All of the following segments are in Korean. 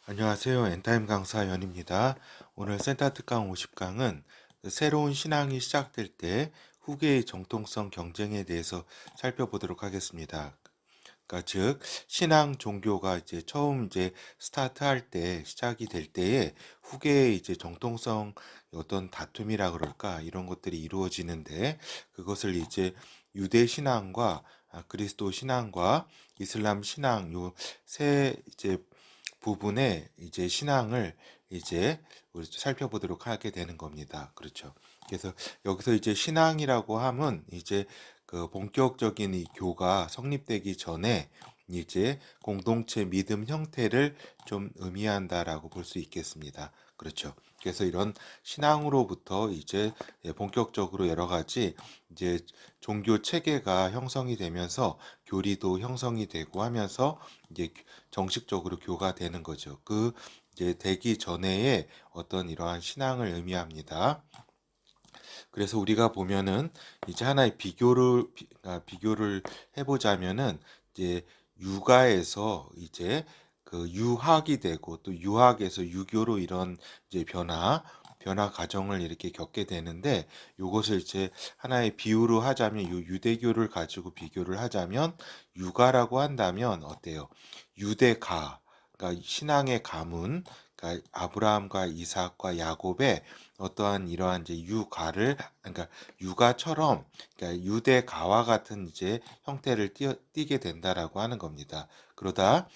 안녕하세요. 엔타임 강사 연입니다. 오늘 센터 특강 50강은 새로운 신앙이 시작될 때 후계의 정통성 경쟁에 대해서 살펴보도록 하겠습니다. 그러니까 즉 신앙 종교가 이제 처음 스타트할 때 시작이 될 때에 후계의 정통성 어떤 다툼이라 그럴까 이런 것들이 이루어지는데 그것을 유대 신앙과 그리스도 신앙과 이슬람 신앙 요 세 부분의 신앙을 우리 살펴보도록 하게 되는 겁니다. 그렇죠. 그래서 여기서 신앙이라고 하면 그 본격적인 이 교가 성립되기 전에 공동체 믿음 형태를 좀 의미한다라고 볼 수 있겠습니다. 그렇죠. 그래서 이런 신앙으로부터 본격적으로 여러 가지 이제 종교 체계가 형성이 되면서 교리도 형성이 되고 하면서 이제 정식적으로 교가 되는 거죠. 그 되기 전에의 어떤 이러한 신앙을 의미합니다. 그래서 우리가 보면은 하나의 비교를 해보자면은 이제 육아에서 그 유학이 되고 또 유학에서 유교로 이런 변화 과정을 이렇게 겪게 되는데 요것을 하나의 비유로 하자면 유대교를 가지고 비교를 하자면 육아라고 한다면 어때요? 유대가 그러니까 신앙의 가문 그러니까 아브라함과 이삭과 야곱의 어떠한 이러한 그러니까 육아처럼 그러니까 유대가와 같은 형태를 띠게 된다라고 하는 겁니다. 그러다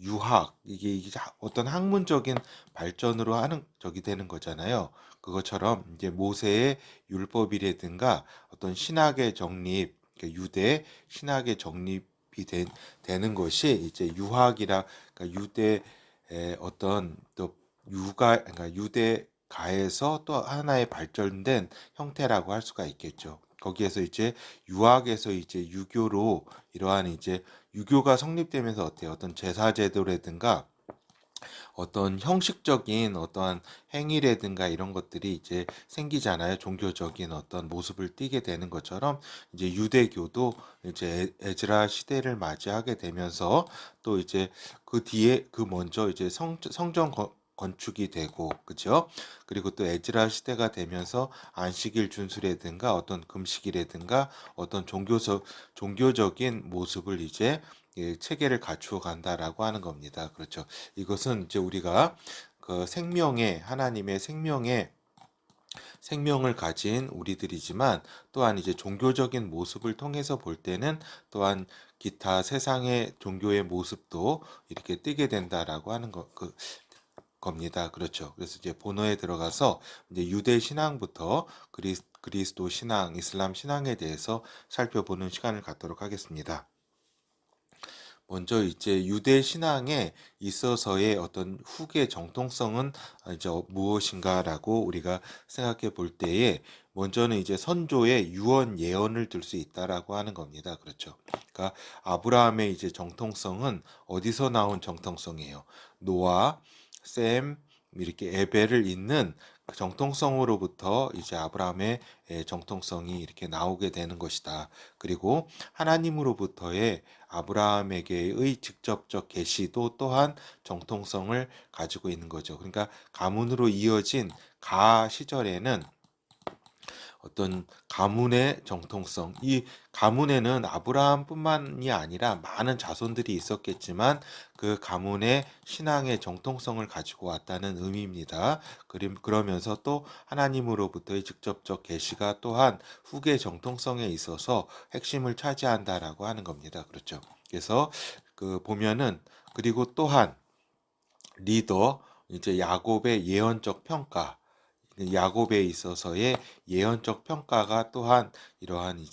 유학 이게 어떤 학문적인 발전으로 하는 적이 되는 거잖아요. 그것처럼 모세의 율법이라든가 어떤 신학의 정립, 그러니까 유대 신학의 정립이 되는 것이 그러니까 유대의 어떤 또 그러니까 유대가에서 또 하나의 발전된 형태라고 할 수가 있겠죠. 거기에서 유학에서 유교로 이러한 유교가 성립되면서 어때요? 어떤 제사제도라든가 어떤 형식적인 어떠한 행위라든가 이런 것들이 생기잖아요. 종교적인 어떤 모습을 띠게 되는 것처럼 유대교도 에즈라 시대를 맞이하게 되면서 또 그 뒤에 그 먼저 성전 건축이 되고 그죠? 그리고 또 에즈라 시대가 되면서 안식일 준수라든가 어떤 금식이라든가 어떤 종교적인 모습을 체계를 갖추어 간다라고 하는 겁니다. 그렇죠. 이것은 우리가 그 하나님의 생명을 가진 우리들이지만 또한 종교적인 모습을 통해서 볼 때는 또한 기타 세상의 종교의 모습도 이렇게 띠게 된다라고 하는 겁니다. 그렇죠. 그래서 본어에 들어가서 유대 신앙부터 그리스도 신앙, 이슬람 신앙에 대해서 살펴보는 시간을 갖도록 하겠습니다. 먼저 유대 신앙에 있어서의 어떤 후계 정통성은 무엇인가라고 우리가 생각해 볼 때에 먼저는 선조의 유언 예언을 들 수 있다라고 하는 겁니다. 그렇죠. 그러니까 아브라함의 정통성은 어디서 나온 정통성이에요? 노아, 셈, 이렇게 에벨을 잇는 그 정통성으로부터 아브라함의 정통성이 이렇게 나오게 되는 것이다. 그리고 하나님으로부터의 아브라함에게의 직접적 계시도 또한 정통성을 가지고 있는 거죠. 그러니까 가문으로 이어진 가 시절에는 어떤 가문의 정통성, 이 가문에는 아브라함뿐만이 아니라 많은 자손들이 있었겠지만 그 가문의 신앙의 정통성을 가지고 왔다는 의미입니다. 그러면서 또 하나님으로부터의 직접적 계시가 또한 후계 정통성에 있어서 핵심을 차지한다라고 하는 겁니다. 그렇죠. 그래서 그 보면은 그리고 또한 리더 야곱의 예언적 평가 야곱에 있어서의 예언적 평가가 또한 이러한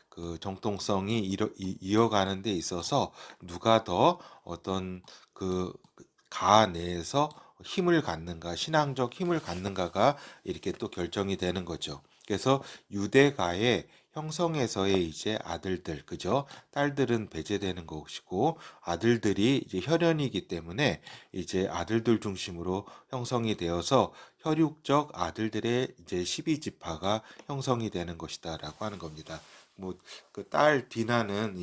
그 정통성이 이어가는 데 있어서 누가 더 어떤 그 가 내에서 힘을 갖는가, 신앙적 힘을 갖는가가 이렇게 또 결정이 되는 거죠. 그래서 유대가의 형성에서의 아들들, 그죠? 딸들은 배제되는 것이고 아들들이 혈연이기 때문에 아들들 중심으로 형성이 되어서 혈육적 아들들의 12지파가 형성이 되는 것이다라고 하는 겁니다. 뭐 그 딸 디나는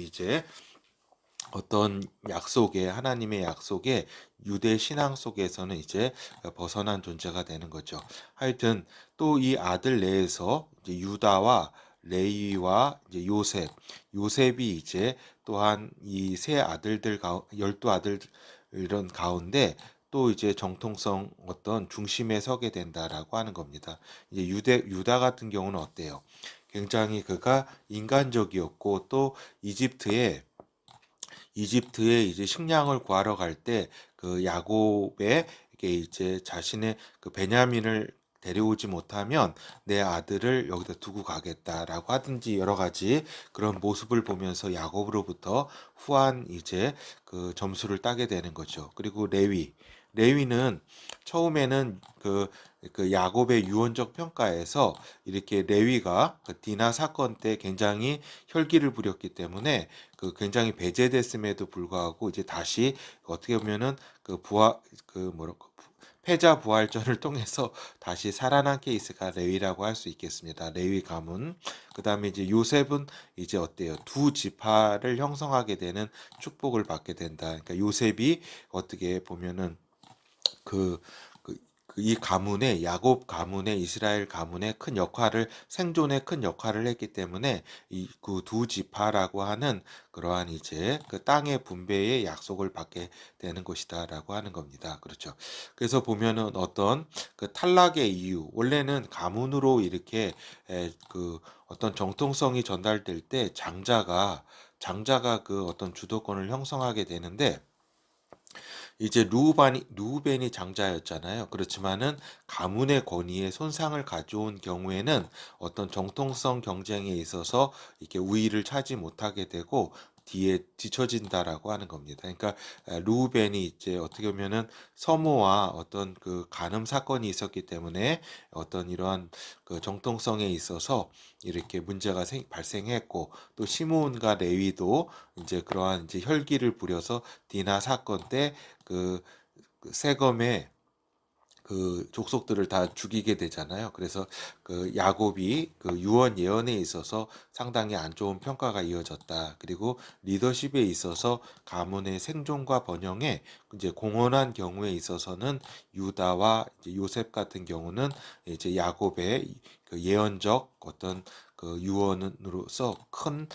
어떤 약속에 하나님의 약속에 유대 신앙 속에서는 이제 벗어난 존재가 되는 거죠. 하여튼 또 이 아들 내에서 이제 유다와 레위와 이제 요셉이 이제 또한 이 세 아들들 열두 아들 이런 가운데 또 이제 정통성 어떤 중심에 서게 된다라고 하는 겁니다. 이제 유다 같은 경우는 어때요? 굉장히 그가 인간적이었고 또 이집트에 이제 식량을 구하러 갈 때 그 야곱에게 이제 자신의 그 베냐민을 데려오지 못하면 내 아들을 여기다 두고 가겠다라고 하든지 여러 가지 그런 모습을 보면서 야곱으로부터 후한 이제 그 점수를 따게 되는 거죠. 그리고 레위는 처음에는 그 야곱의 유언적 평가에서 이렇게 레위가 그 디나 사건 때 굉장히 혈기를 부렸기 때문에 그 굉장히 배제됐음에도 불구하고 이제 다시 어떻게 보면은 그 부활 그 뭐랄까 패자 부활전을 통해서 다시 살아난 케이스가 레위라고 할 수 있겠습니다. 레위 가문. 그다음에 이제 요셉은 이제 어때요? 두 지파를 형성하게 되는 축복을 받게 된다. 그러니까 요셉이 어떻게 보면은 그, 이 가문의 야곱 가문의 이스라엘 가문의 큰 역할을 생존에 큰 역할을 했기 때문에 이 그 두 지파라고 하는 그러한 이제 그 땅의 분배의 약속을 받게 되는 것이다라고 하는 겁니다. 그렇죠. 그래서 보면은 어떤 그 탈락의 이유 원래는 가문으로 이렇게 그 어떤 정통성이 전달될 때 장자가 그 어떤 주도권을 형성하게 되는데 이제 루벤이 장자였잖아요. 그렇지만은 가문의 권위에 손상을 가져온 경우에는 어떤 정통성 경쟁에 있어서 이렇게 우위를 차지 못하게 되고 뒤에 뒤처진다라고 하는 겁니다. 그러니까 루벤이 이제 어떻게 보면은 서모와 어떤 그 간음 사건이 있었기 때문에 어떤 이러한 그 정통성에 있어서 이렇게 문제가 발생했고 또 시므온과 레위도 이제 그러한 이제 혈기를 부려서 디나 사건 때 그, 그 세검의 그 족속들을 다 죽이게 되잖아요. 그래서 그 야곱이 그 유언 예언에 있어서 상당히 안 좋은 평가가 이어졌다. 그리고 리더십에 있어서 가문의 생존과 번영에 이제 공헌한 경우에 있어서는 유다와 이제 요셉 같은 경우는 이제 야곱의 그 예언적 어떤 그 유언으로서 큰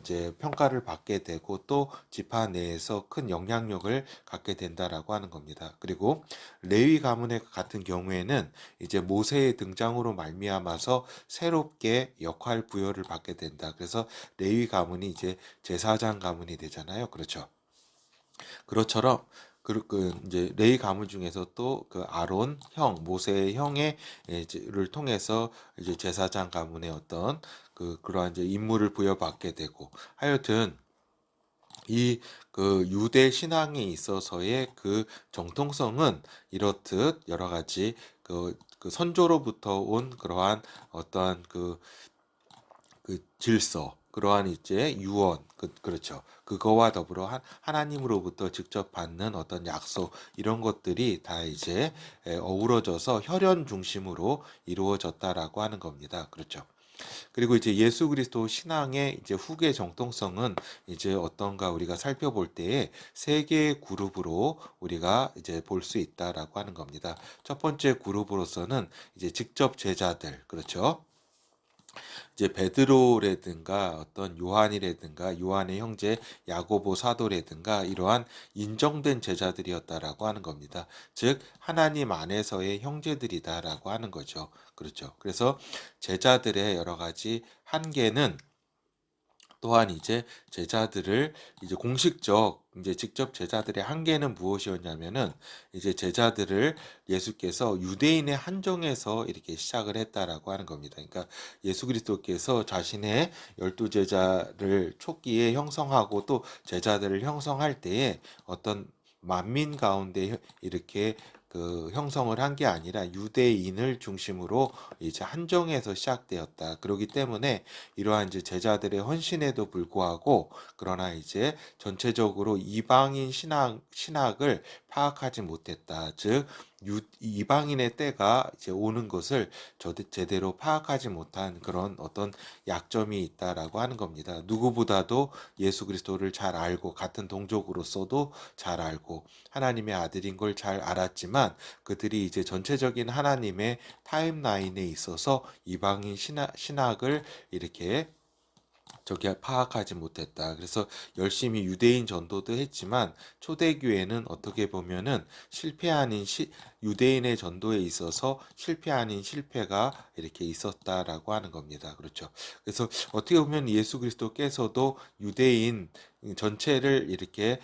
이제 평가를 받게 되고 또 지파 내에서 큰 영향력을 갖게 된다라고 하는 겁니다. 그리고 레위 가문의 같은 경우에는 이제 모세의 등장으로 말미암아서 새롭게 역할 부여를 받게 된다. 그래서 레위 가문이 이제 제사장 가문이 되잖아요. 그렇죠. 그렇처럼 이제 레위 가문 중에서 또 그 아론 형 모세의 형의 를 통해서 이제 제사장 가문의 어떤 그러한 이제 임무를 부여받게 되고 하여튼 이 그 유대 신앙에 있어서의 그 정통성은 이렇듯 여러 가지 그 선조로부터 온 그러한 어떠한 그 질서, 그러한 이제 유언, 그렇죠. 그거와 더불어 하나님으로부터 직접 받는 어떤 약속, 이런 것들이 다 이제 어우러져서 혈연 중심으로 이루어졌다라고 하는 겁니다. 그렇죠. 그리고 이제 예수 그리스도 신앙의 이제 후계 정통성은 이제 어떤가 우리가 살펴볼 때에 세 개의 그룹으로 우리가 이제 볼 수 있다라고 하는 겁니다. 첫 번째 그룹으로서는 이제 직접 제자들, 그렇죠. 이제 베드로라든가 어떤 요한이라든가 요한의 형제 야고보 사도라든가 이러한 인정된 제자들이었다라고 하는 겁니다. 즉 하나님 안에서의 형제들이다라고 하는 거죠. 그렇죠. 그래서 제자들의 여러 가지 한계는 또한 이제 제자들을 이제 공식적 이제 직접 제자들의 한계는 무엇이었냐면은 이제 제자들을 예수께서 유대인의 한정에서 이렇게 시작을 했다라고 하는 겁니다. 그러니까 예수 그리스도께서 자신의 열두 제자를 초기에 형성하고 또 제자들을 형성할 때에 어떤 만민 가운데 이렇게 그 형성을 한 게 아니라 유대인을 중심으로 이제 한정해서 시작되었다. 그렇기 때문에 이러한 이제 제자들의 헌신에도 불구하고 그러나 이제 전체적으로 이방인 신학을 파악하지 못했다. 즉 이방인의 때가 이제 오는 것을 제대로 파악하지 못한 그런 어떤 약점이 있다라고 하는 겁니다. 누구보다도 예수 그리스도를 잘 알고 같은 동족으로서도 잘 알고 하나님의 아들인 걸 잘 알았지만 그들이 이제 전체적인 하나님의 타임라인에 있어서 이방인 신학을 이렇게 저기 파악하지 못했다. 그래서 열심히 유대인 전도도 했지만 초대교회는 어떻게 보면은 실패 아닌 유대인의 전도에 있어서 실패 아닌 실패가 이렇게 있었다라고 하는 겁니다. 그렇죠. 그래서 어떻게 보면 예수 그리스도께서도 유대인 전체를 이렇게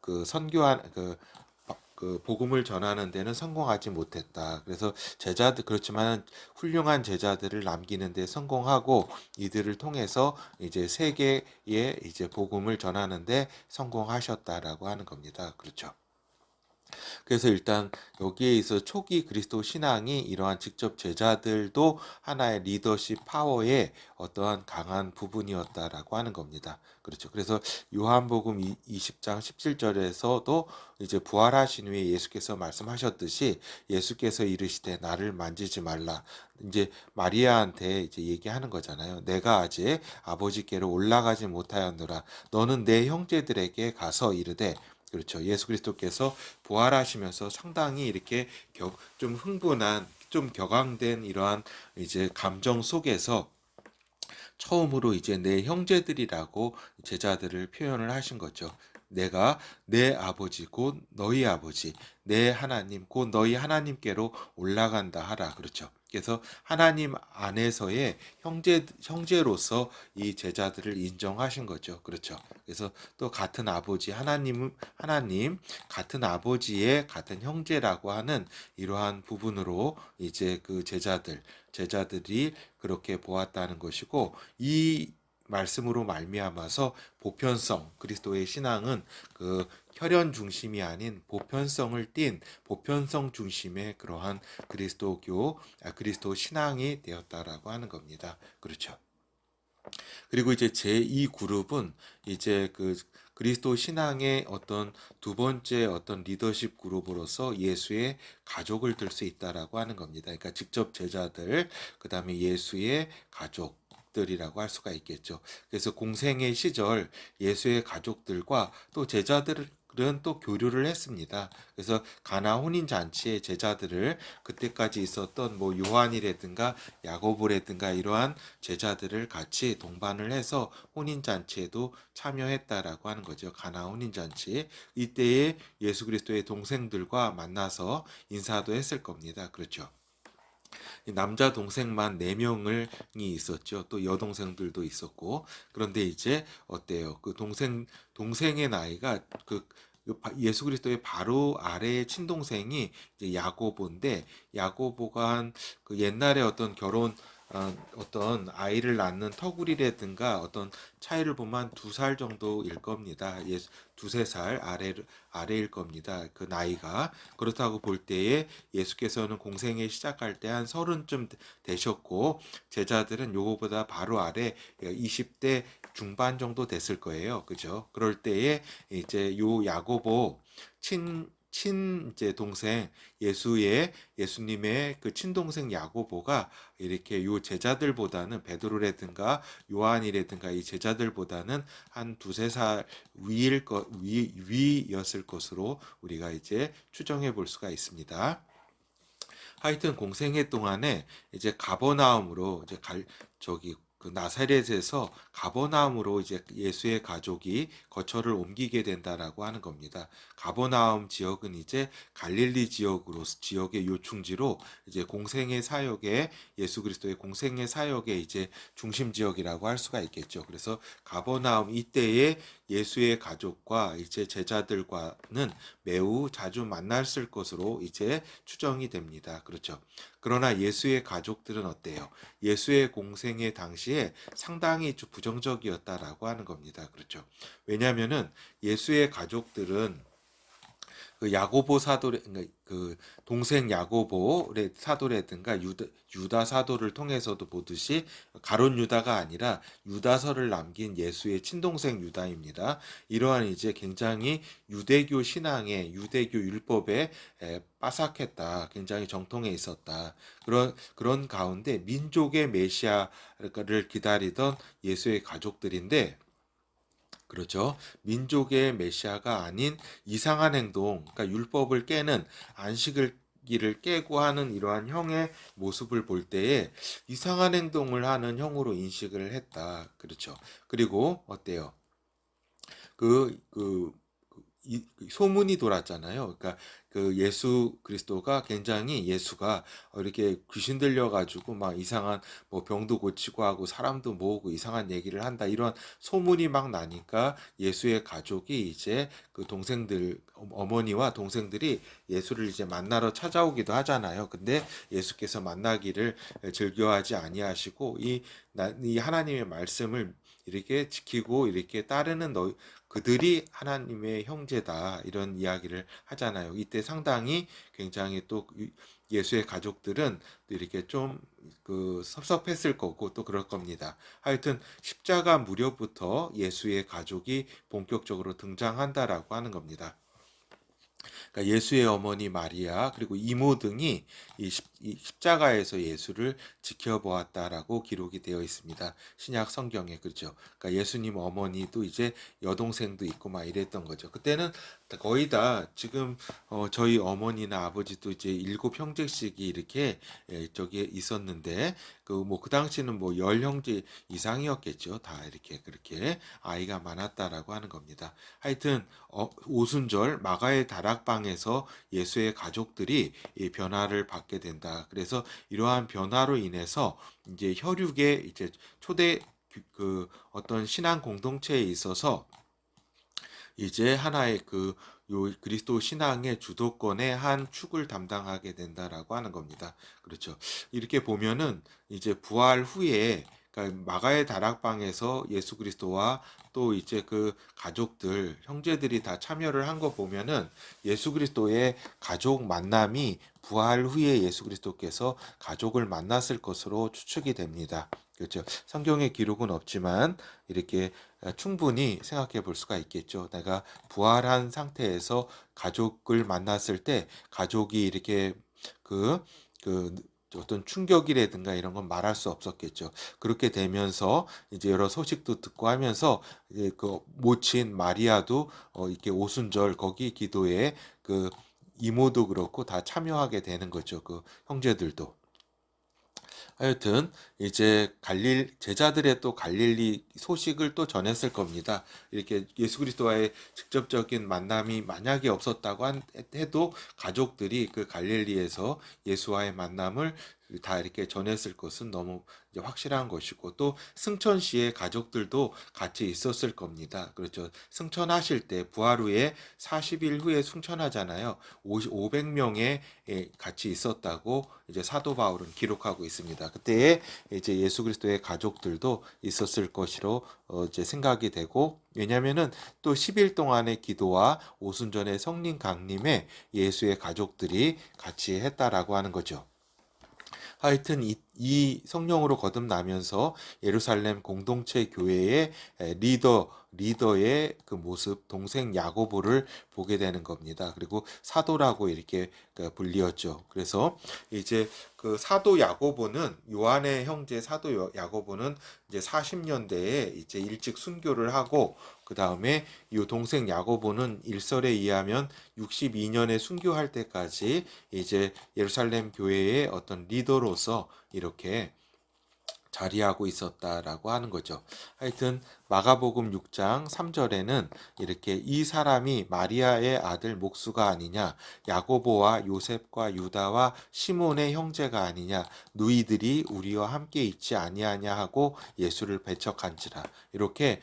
그 선교한 그 복음을 전하는 데는 성공하지 못했다. 그래서 제자들 그렇지만 훌륭한 제자들을 남기는 데 성공하고 이들을 통해서 이제 세계에 이제 복음을 전하는 데 성공하셨다라고 하는 겁니다. 그렇죠. 그래서 일단 여기에 있어 초기 그리스도 신앙이 이러한 직접 제자들도 하나의 리더십 파워의 어떠한 강한 부분이었다라고 하는 겁니다. 그렇죠. 그래서 요한복음 20장 17절에서도 이제 부활하신 후에 예수께서 말씀하셨듯이 예수께서 이르시되 나를 만지지 말라. 이제 마리아한테 이제 얘기하는 거잖아요. 내가 아직 아버지께로 올라가지 못하였노라. 너는 내 형제들에게 가서 이르되 그렇죠. 예수 그리스도께서 부활하시면서 상당히 이렇게 좀 흥분한, 좀 격앙된 이러한 이제 감정 속에서 처음으로 이제 내 형제들이라고 제자들을 표현을 하신 거죠. 내가 내 아버지 곧 너희 아버지, 내 하나님 곧 너희 하나님께로 올라간다 하라. 그렇죠. 그래서 하나님 안에서의 형제로서 이 제자들을 인정하신 거죠. 그렇죠. 그래서 또 같은 아버지 하나님 같은 아버지의 같은 형제라고 하는 이러한 부분으로 이제 그 제자들이 그렇게 보았다는 것이고 이 말씀으로 말미암아서 보편성 그리스도의 신앙은 그 혈연 중심이 아닌 보편성을 띤 보편성 중심의 그러한 그리스도 신앙이 되었다라고 하는 겁니다. 그렇죠. 그리고 이제 제2 그룹은 이제 그 그리스도 신앙의 어떤 두 번째 어떤 리더십 그룹으로서 예수의 가족을 들 수 있다라고 하는 겁니다. 그러니까 직접 제자들, 그다음에 예수의 가족들이라고 할 수가 있겠죠. 그래서 공생의 시절 예수의 가족들과 또 제자들은 또 교류를 했습니다. 그래서 가나 혼인 잔치의 제자들을 그때까지 있었던 뭐 요한이라든가 야고보라든가 이러한 제자들을 같이 동반을 해서 혼인잔치에도 참여했다라고 하는 거죠. 가나 혼인잔치. 이때에 예수 그리스도의 동생들과 만나서 인사도 했을 겁니다. 그렇죠. 남자 동생만 4명이 있었죠. 또 여동생들도 있었고. 그런데 이제 어때요? 그 동생의 나이가 예수 그리스도의 바로 아래의 친동생이 이제 야고보인데 야고보가 그 옛날에 어떤 어떤 아이를 낳는 터울이라든가 어떤 차이를 보면 2살 정도일 겁니다. 두세 살 아래일 겁니다. 그 나이가. 그렇다고 볼 때에 예수께서는 공생에 시작할 때 한 30쯤 되셨고, 제자들은 요거보다 바로 아래 20대 중반 정도 됐을 거예요. 그죠? 그럴 때에 이제 요 야고보 이제 동생 예수님의 그 친동생 야고보가 이렇게 요 제자들보다는 베드로라든가 요한이라든가 이 제자들보다는 한 2~3살 위였을 것으로 우리가 이제 추정해 볼 수가 있습니다. 하여튼 공생애 동안에 이제 가버나움으로 이제 그 나사렛에서 가버나움으로 이제 예수의 가족이 거처를 옮기게 된다라고 하는 겁니다. 가버나움 지역은 이제 갈릴리 지역의 요충지로 이제 예수 그리스도의 공생의 사역의 이제 중심 지역이라고 할 수가 있겠죠. 그래서 가버나움 이때에 예수의 가족과 이제 제자들과는 매우 자주 만났을 것으로 이제 추정이 됩니다. 그렇죠. 그러나 예수의 가족들은 어때요? 예수의 공생의 당시에 상당히 부정적이었다라고 하는 겁니다. 그렇죠. 왜냐하면은 예수의 가족들은 그 야고보 사도 그 동생 야고보의 사도라든가 유다 사도를 통해서도 보듯이 가룟 유다가 아니라 유다서를 남긴 예수의 친동생 유다입니다. 이러한 이제 굉장히 유대교 신앙에 유대교 율법에 빠삭했다. 굉장히 정통해 있었다. 그런 가운데 민족의 메시아를 기다리던 예수의 가족들인데 그렇죠. 민족의 메시아가 아닌 이상한 행동, 그러니까 율법을 깨는 안식을 기를 깨고 하는 이러한 형의 모습을 볼 때에 이상한 행동을 하는 형으로 인식을 했다. 그렇죠. 그리고 어때요? 그 소문이 돌았잖아요. 그러니까 그 예수 그리스도가 굉장히 예수가 이렇게 귀신 들려가지고 막 이상한 뭐 병도 고치고 하고 사람도 모으고 이상한 얘기를 한다 이런 소문이 막 나니까 예수의 가족이 이제 그 동생들 어머니와 동생들이 예수를 이제 만나러 찾아오기도 하잖아요. 근데 예수께서 만나기를 즐겨하지 아니하시고 이 하나님의 말씀을 이렇게 지키고 이렇게 따르는 그들이 하나님의 형제다 이런 이야기를 하잖아요. 이때 상당히 굉장히 또 예수의 가족들은 또 이렇게 좀 그 섭섭했을 거고 또 그럴 겁니다. 하여튼 십자가 무렵부터 예수의 가족이 본격적으로 등장한다라고 하는 겁니다. 그러니까 예수의 어머니 마리아 그리고 이모 등이 이 십자가에서 예수를 지켜보았다라고 기록이 되어 있습니다. 신약 성경에 그렇죠. 그러니까 예수님 어머니도 이제 여동생도 있고 막 이랬던 거죠. 그때는 거의 다 지금 저희 어머니나 아버지도 이제 7형제씩이 이렇게 저기에 있었는데 그 당시는 뭐 10형제 이상이었겠죠. 다 이렇게 그렇게 아이가 많았다라고 하는 겁니다. 하여튼 오순절 마가의 다락방에서 예수의 가족들이 이 변화를 받게 된다. 그래서 이러한 변화로 인해서 이제 혈육의 이제 초대 그 어떤 신앙 공동체에 있어서 이제 하나의 요 그리스도 신앙의 주도권의 한 축을 담당하게 된다라고 하는 겁니다. 그렇죠. 이렇게 보면은 이제 부활 후에 그러니까 마가의 다락방에서 예수 그리스도와 또 이제 그 가족들, 형제들이 다 참여를 한 거 보면은 예수 그리스도의 가족 만남이 부활 후에 예수 그리스도께서 가족을 만났을 것으로 추측이 됩니다. 그렇죠. 성경의 기록은 없지만 이렇게 충분히 생각해 볼 수가 있겠죠. 내가 부활한 상태에서 가족을 만났을 때 가족이 이렇게 그, 그 어떤 충격이라든가 이런 건 말할 수 없었겠죠. 그렇게 되면서 이제 여러 소식도 듣고 하면서 이제 그 모친 마리아도 이렇게 오순절 거기 기도에 그 이모도 그렇고 다 참여하게 되는 거죠. 그 형제들도. 하여튼 이제 제자들의 또 갈릴리 소식을 또 전했을 겁니다. 이렇게 예수 그리스도와의 직접적인 만남이 만약에 없었다고 해도 가족들이 그 갈릴리에서 예수와의 만남을 다 이렇게 전했을 것은 너무 이제 확실한 것이고 또 승천 씨의 가족들도 같이 있었을 겁니다. 그렇죠. 승천하실 때 부활 후에 40일 후에 승천하잖아요. 500명의 같이 있었다고 이제 사도 바울은 기록하고 있습니다. 그때에 이제 예수 그리스도의 가족들도 있었을 것으로 이제 생각이 되고 왜냐하면은 또 10일 동안의 기도와 오순절의 성령 강림에 예수의 가족들이 같이 했다라고 하는 거죠. 하여튼 이 성령으로 거듭나면서 예루살렘 공동체 교회의 리더의 그 모습 동생 야고보를 보게 되는 겁니다. 그리고 사도라고 이렇게 불리었죠. 그래서 이제 그 사도 야고보는 요한의 형제 사도 야고보는 이제 40년대에 이제 일찍 순교를 하고 그 다음에 이 동생 야고보는 일설에 의하면 62년에 순교할 때까지 이제 예루살렘 교회의 어떤 리더로서 이렇게 자리하고 있었다라고 하는 거죠. 하여튼 마가복음 6장 3절에는 이렇게 이 사람이 마리아의 아들 목수가 아니냐 야고보와 요셉과 유다와 시몬의 형제가 아니냐 누이들이 우리와 함께 있지 아니하냐 하고 예수를 배척한지라 이렇게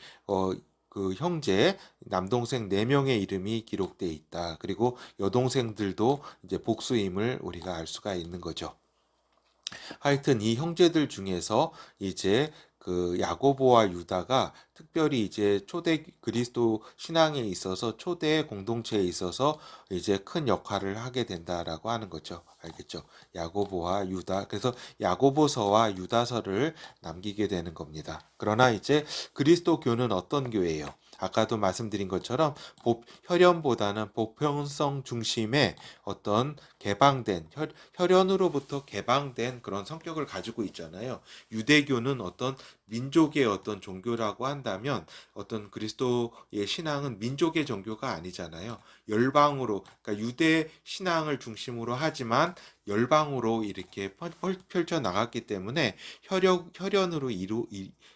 그 형제 남동생 4명의 이름이 기록돼 있다. 그리고 여동생들도 이제 복수임을 우리가 알 수가 있는 거죠. 하여튼 이 형제들 중에서 이제 그 야고보와 유다가 특별히 이제 초대 그리스도 신앙에 있어서 초대 공동체에 있어서 이제 큰 역할을 하게 된다라고 하는 거죠. 알겠죠? 야고보와 유다. 그래서 야고보서와 유다서를 남기게 되는 겁니다. 그러나 이제 그리스도교는 어떤 교회예요? 아까도 말씀드린 것처럼 혈연보다는 보편성 중심의 어떤 개방된 혈연으로부터 개방된 그런 성격을 가지고 있잖아요. 유대교는 어떤 민족의 어떤 종교라고 한다면 어떤 그리스도의 신앙은 민족의 종교가 아니잖아요. 열방으로, 그러니까 유대 신앙을 중심으로 하지만 열방으로 이렇게 펼쳐 나갔기 때문에 혈연으로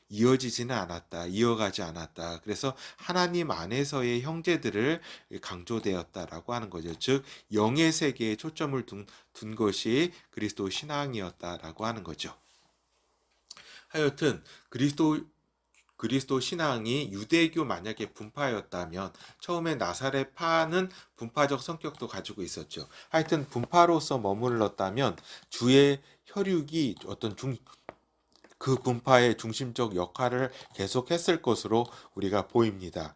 이어지지는 않았다. 이어가지 않았다. 그래서 하나님 안에서의 형제들을 강조되었다라고 하는 거죠. 즉 영의 세계에 초점을 둔 것이 그리스도 신앙이었다라고 하는 거죠. 하여튼 그리스도 신앙이 유대교 만약에 분파였다면 처음에 나사렛파는 분파적 성격도 가지고 있었죠. 하여튼 분파로서 머물렀다면 주의 혈육이 어떤 그 분파의 중심적 역할을 계속했을 것으로 우리가 보입니다.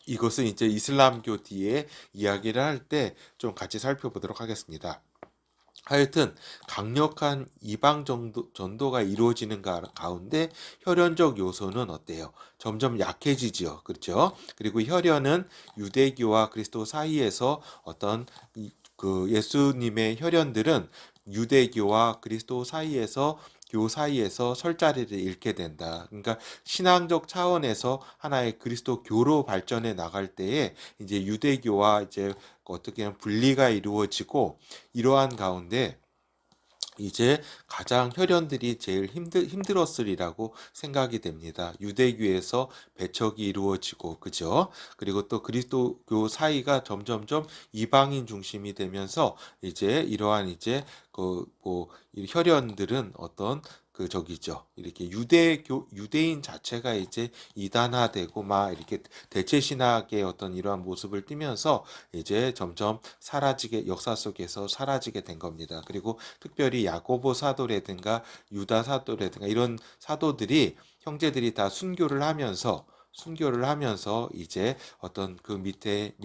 이것은 이제 이슬람교 뒤에 이야기를 할 때 좀 같이 살펴보도록 하겠습니다. 하여튼 강력한 이방 전도가 이루어지는 가운데 혈연적 요소는 어때요? 점점 약해지죠. 그렇죠? 그리고 혈연은 유대교와 그리스도 사이에서 어떤 그 예수님의 혈연들은 유대교와 그리스도 사이에서 교 사이에서 설 자리를 잃게 된다. 그러니까 신앙적 차원에서 하나의 그리스도 교로 발전해 나갈 때에 이제 유대교와 이제 어떻게 보면 분리가 이루어지고 이러한 가운데 이제 가장 혈연들이 제일 힘들었으리라고 생각이 됩니다. 유대교에서 배척이 이루어지고, 그죠? 그리고 또 그리스도교 사이가 점점점 이방인 중심이 되면서 이제 이러한 이제 이 혈연들은 어떤 그 저기죠. 이렇게 유대인 자체가 이제 이단화되고 막 이렇게 대체 신학의 어떤 이러한 모습을 띠면서 이제 점점 역사 속에서 사라지게 된 겁니다. 그리고 특별히 야고보 사도라든가 유다 사도라든가 이런 사도들이 형제들이 다 순교를 하면서 이제 어떤 그 밑에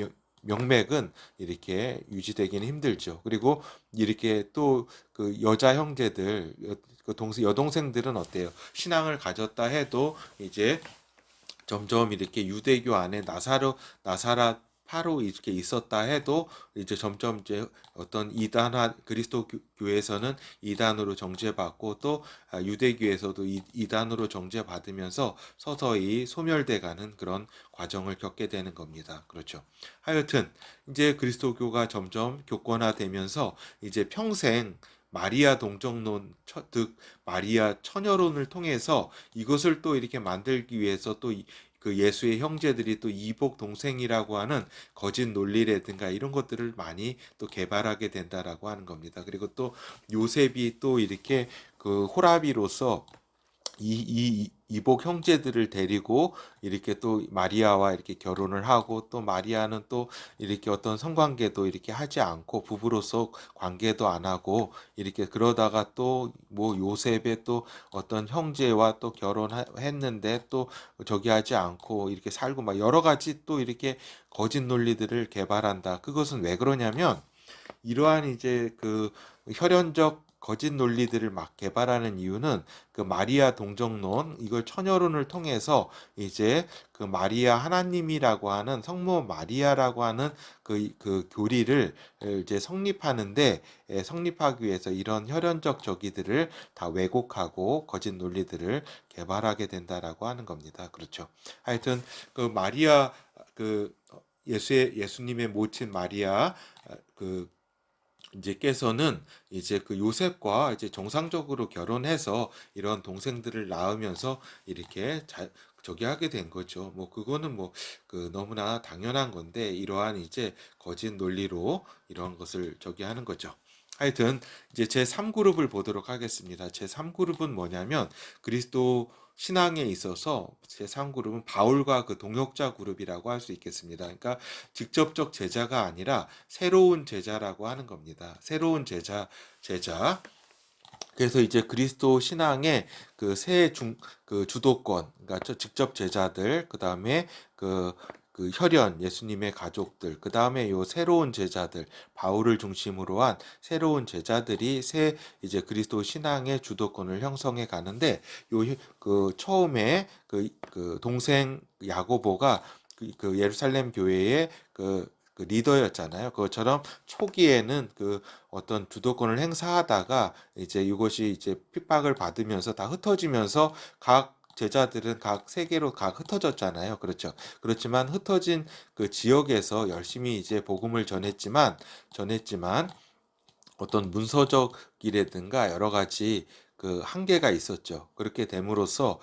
명맥은 이렇게 유지되기는 힘들죠. 그리고 이렇게 또 그 여자 형제들, 그 여동생들은 어때요? 신앙을 가졌다 해도 이제 점점 이렇게 유대교 안에 나사렛파로 이렇게 있었다 해도 이제 점점 이제 어떤 이단화 그리스도 교에서는 이단으로 정죄받고 또 유대교에서도 이단으로 정죄받으면서 서서히 소멸돼가는 그런 과정을 겪게 되는 겁니다. 그렇죠. 하여튼 이제 그리스도교가 점점 교권화되면서 이제 평생 마리아 동정론, 즉 마리아 처녀론을 통해서 이것을 또 이렇게 만들기 위해서 또 그 예수의 형제들이 또 이복 동생이라고 하는 거짓 논리라든가 이런 것들을 많이 또 개발하게 된다라고 하는 겁니다. 그리고 또 요셉이 또 이렇게 그 호라비로서 이복 형제들을 데리고 이렇게 또 마리아와 이렇게 결혼을 하고 또 마리아는 또 이렇게 어떤 성관계도 이렇게 하지 않고 부부로서 관계도 안 하고 이렇게 그러다가 또 뭐 요셉의 또 어떤 형제와 또 결혼했는데 또 저기 하지 않고 이렇게 살고 막 여러 가지 또 이렇게 거짓 논리들을 개발한다. 그것은 왜 그러냐면 이러한 이제 그 혈연적 거짓 논리들을 막 개발하는 이유는 그 마리아 동정론 이걸 처녀론을 통해서 이제 그 마리아 하나님이라고 하는 성모 마리아라고 하는 그 교리를 이제 성립하기 위해서 이런 혈연적 저기들을 다 왜곡하고 거짓 논리들을 개발하게 된다라고 하는 겁니다. 그렇죠. 하여튼 그 마리아 그 예수님의 모친 마리아 그 이제 께서는 이제 그 요셉과 이제 정상적으로 결혼해서 이런 동생들을 낳으면서 이렇게 저기 하게 된 거죠. 뭐 그거는 뭐 그 너무나 당연한 건데 이러한 이제 거짓 논리로 이런 것을 저기 하는 거죠. 하여튼 이제 제 3그룹을 보도록 하겠습니다. 제 3그룹은 뭐냐면 그리스도 신앙에 있어서 제 3그룹은 바울과 그 동역자 그룹이라고 할 수 있겠습니다. 그러니까 직접적 제자가 아니라 새로운 제자라고 하는 겁니다. 새로운 제자. 그래서 이제 그리스도 신앙의 그 주도권, 그러니까 직접 제자들, 그 다음에 그 혈연, 예수님의 가족들, 그 다음에 요 새로운 제자들, 바울을 중심으로 한 새로운 제자들이 이제 그리스도 신앙의 주도권을 형성해 가는데, 그 처음에 그 동생 야고보가 그 예루살렘 교회의 그 리더였잖아요. 그것처럼 초기에는 그 어떤 주도권을 행사하다가 이제 이것이 이제 핍박을 받으면서 다 흩어지면서 각 제자들은 각 세계로 각 흩어졌잖아요. 그렇죠. 그렇지만 흩어진 그 지역에서 열심히 이제 복음을 전했지만 어떤 문서적이라든가 여러 가지 그 한계가 있었죠. 그렇게 됨으로써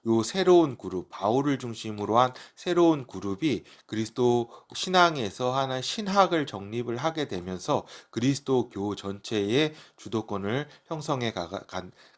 요 새로운 그룹, 바울을 중심으로 한 새로운 그룹이 그리스도 신앙에서 하나의 신학을 정립을 하게 되면서 그리스도교 전체의 주도권을 형성해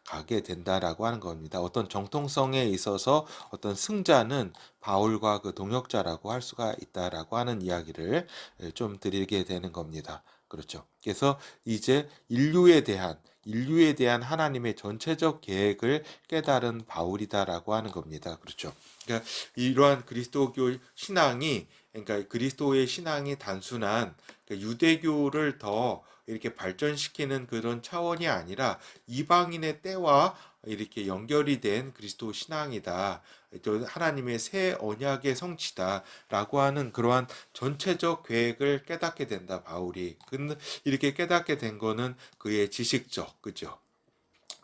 가게 된다라고 하는 겁니다. 어떤 정통성에 있어서 어떤 승자는 바울과 그 동역자라고 할 수가 있다라고 하는 이야기를 좀 드리게 되는 겁니다. 그렇죠. 그래서 이제 인류에 대한 하나님의 전체적 계획을 깨달은 바울이다라고 하는 겁니다. 그렇죠. 그러니까 이러한 그리스도교 신앙이, 그러니까 그리스도의 신앙이 단순한 그러니까 유대교를 더 이렇게 발전시키는 그런 차원이 아니라 이방인의 때와 이렇게 연결이 된 그리스도 신앙이다. 또 하나님의 새 언약의 성취다라고 하는 그러한 전체적 계획을 깨닫게 된다, 바울이. 근데 이렇게 깨닫게 된 거는 그의 지식적, 그죠?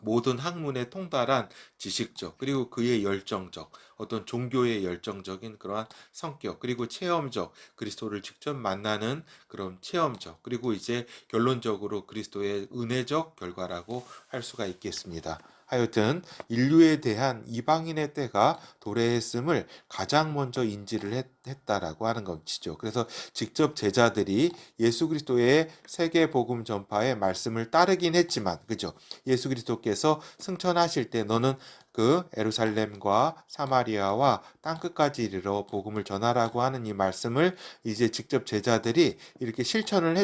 모든 학문에 통달한 지식적, 그리고 그의 열정적, 어떤 종교의 열정적인 그러한 성격, 그리고 체험적, 그리스도를 직접 만나는 그런 체험적, 그리고 이제 결론적으로 그리스도의 은혜적 결과라고 할 수가 있겠습니다. 하여튼 인류에 대한 이방인의 때가 도래했음을 가장 먼저 인지를 했다라고 하는 것이죠. 그래서 직접 제자들이 예수 그리스도의 세계 복음 전파의 말씀을 따르긴 했지만, 그죠? 예수 그리스도께서 승천하실 때 너는 그 에루살렘과 사마리아와 땅끝까지 이르러 복음을 전하라고 하는 이 말씀을 이제 직접 제자들이 이렇게 실천을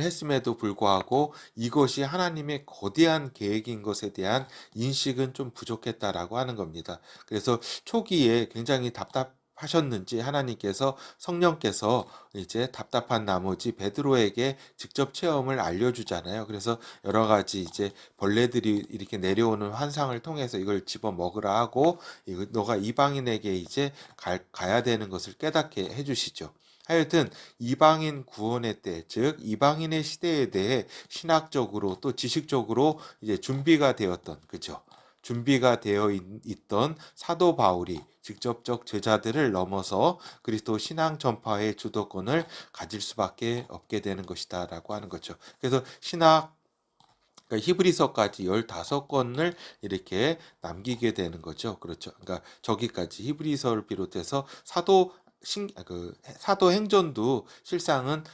했음에도 불구하고 이것이 하나님의 거대한 계획인 것에 대한 인식은 좀 부족했다라고 하는 겁니다. 그래서 초기에 굉장히 답답하셨는지 하나님께서 성령께서 이제 답답한 나머지 베드로에게 직접 체험을 알려주잖아요. 그래서 여러 가지 이제 벌레들이 이렇게 내려오는 환상을 통해서 이걸 집어 먹으라 하고 너가 이방인에게 이제 가야 되는 것을 깨닫게 해주시죠. 하여튼 이방인 구원의 때, 즉 이방인의 시대에 대해 신학적으로 또 지식적으로 이제 준비가 되었던, 그죠? 준비가 되어 있던 사도 바울이 직접적 제자들을 넘어서 그리스도 신앙 전파의 주도권을 가질 수밖에 없게 되는 것이다라고 하는 거죠. 그래서 그러니까 히브리서까지 15권을 이렇게 남기게 되는 거죠. 그렇죠. 그러니까 저기까지 히브리서를 비롯해서 사도행전도 실상은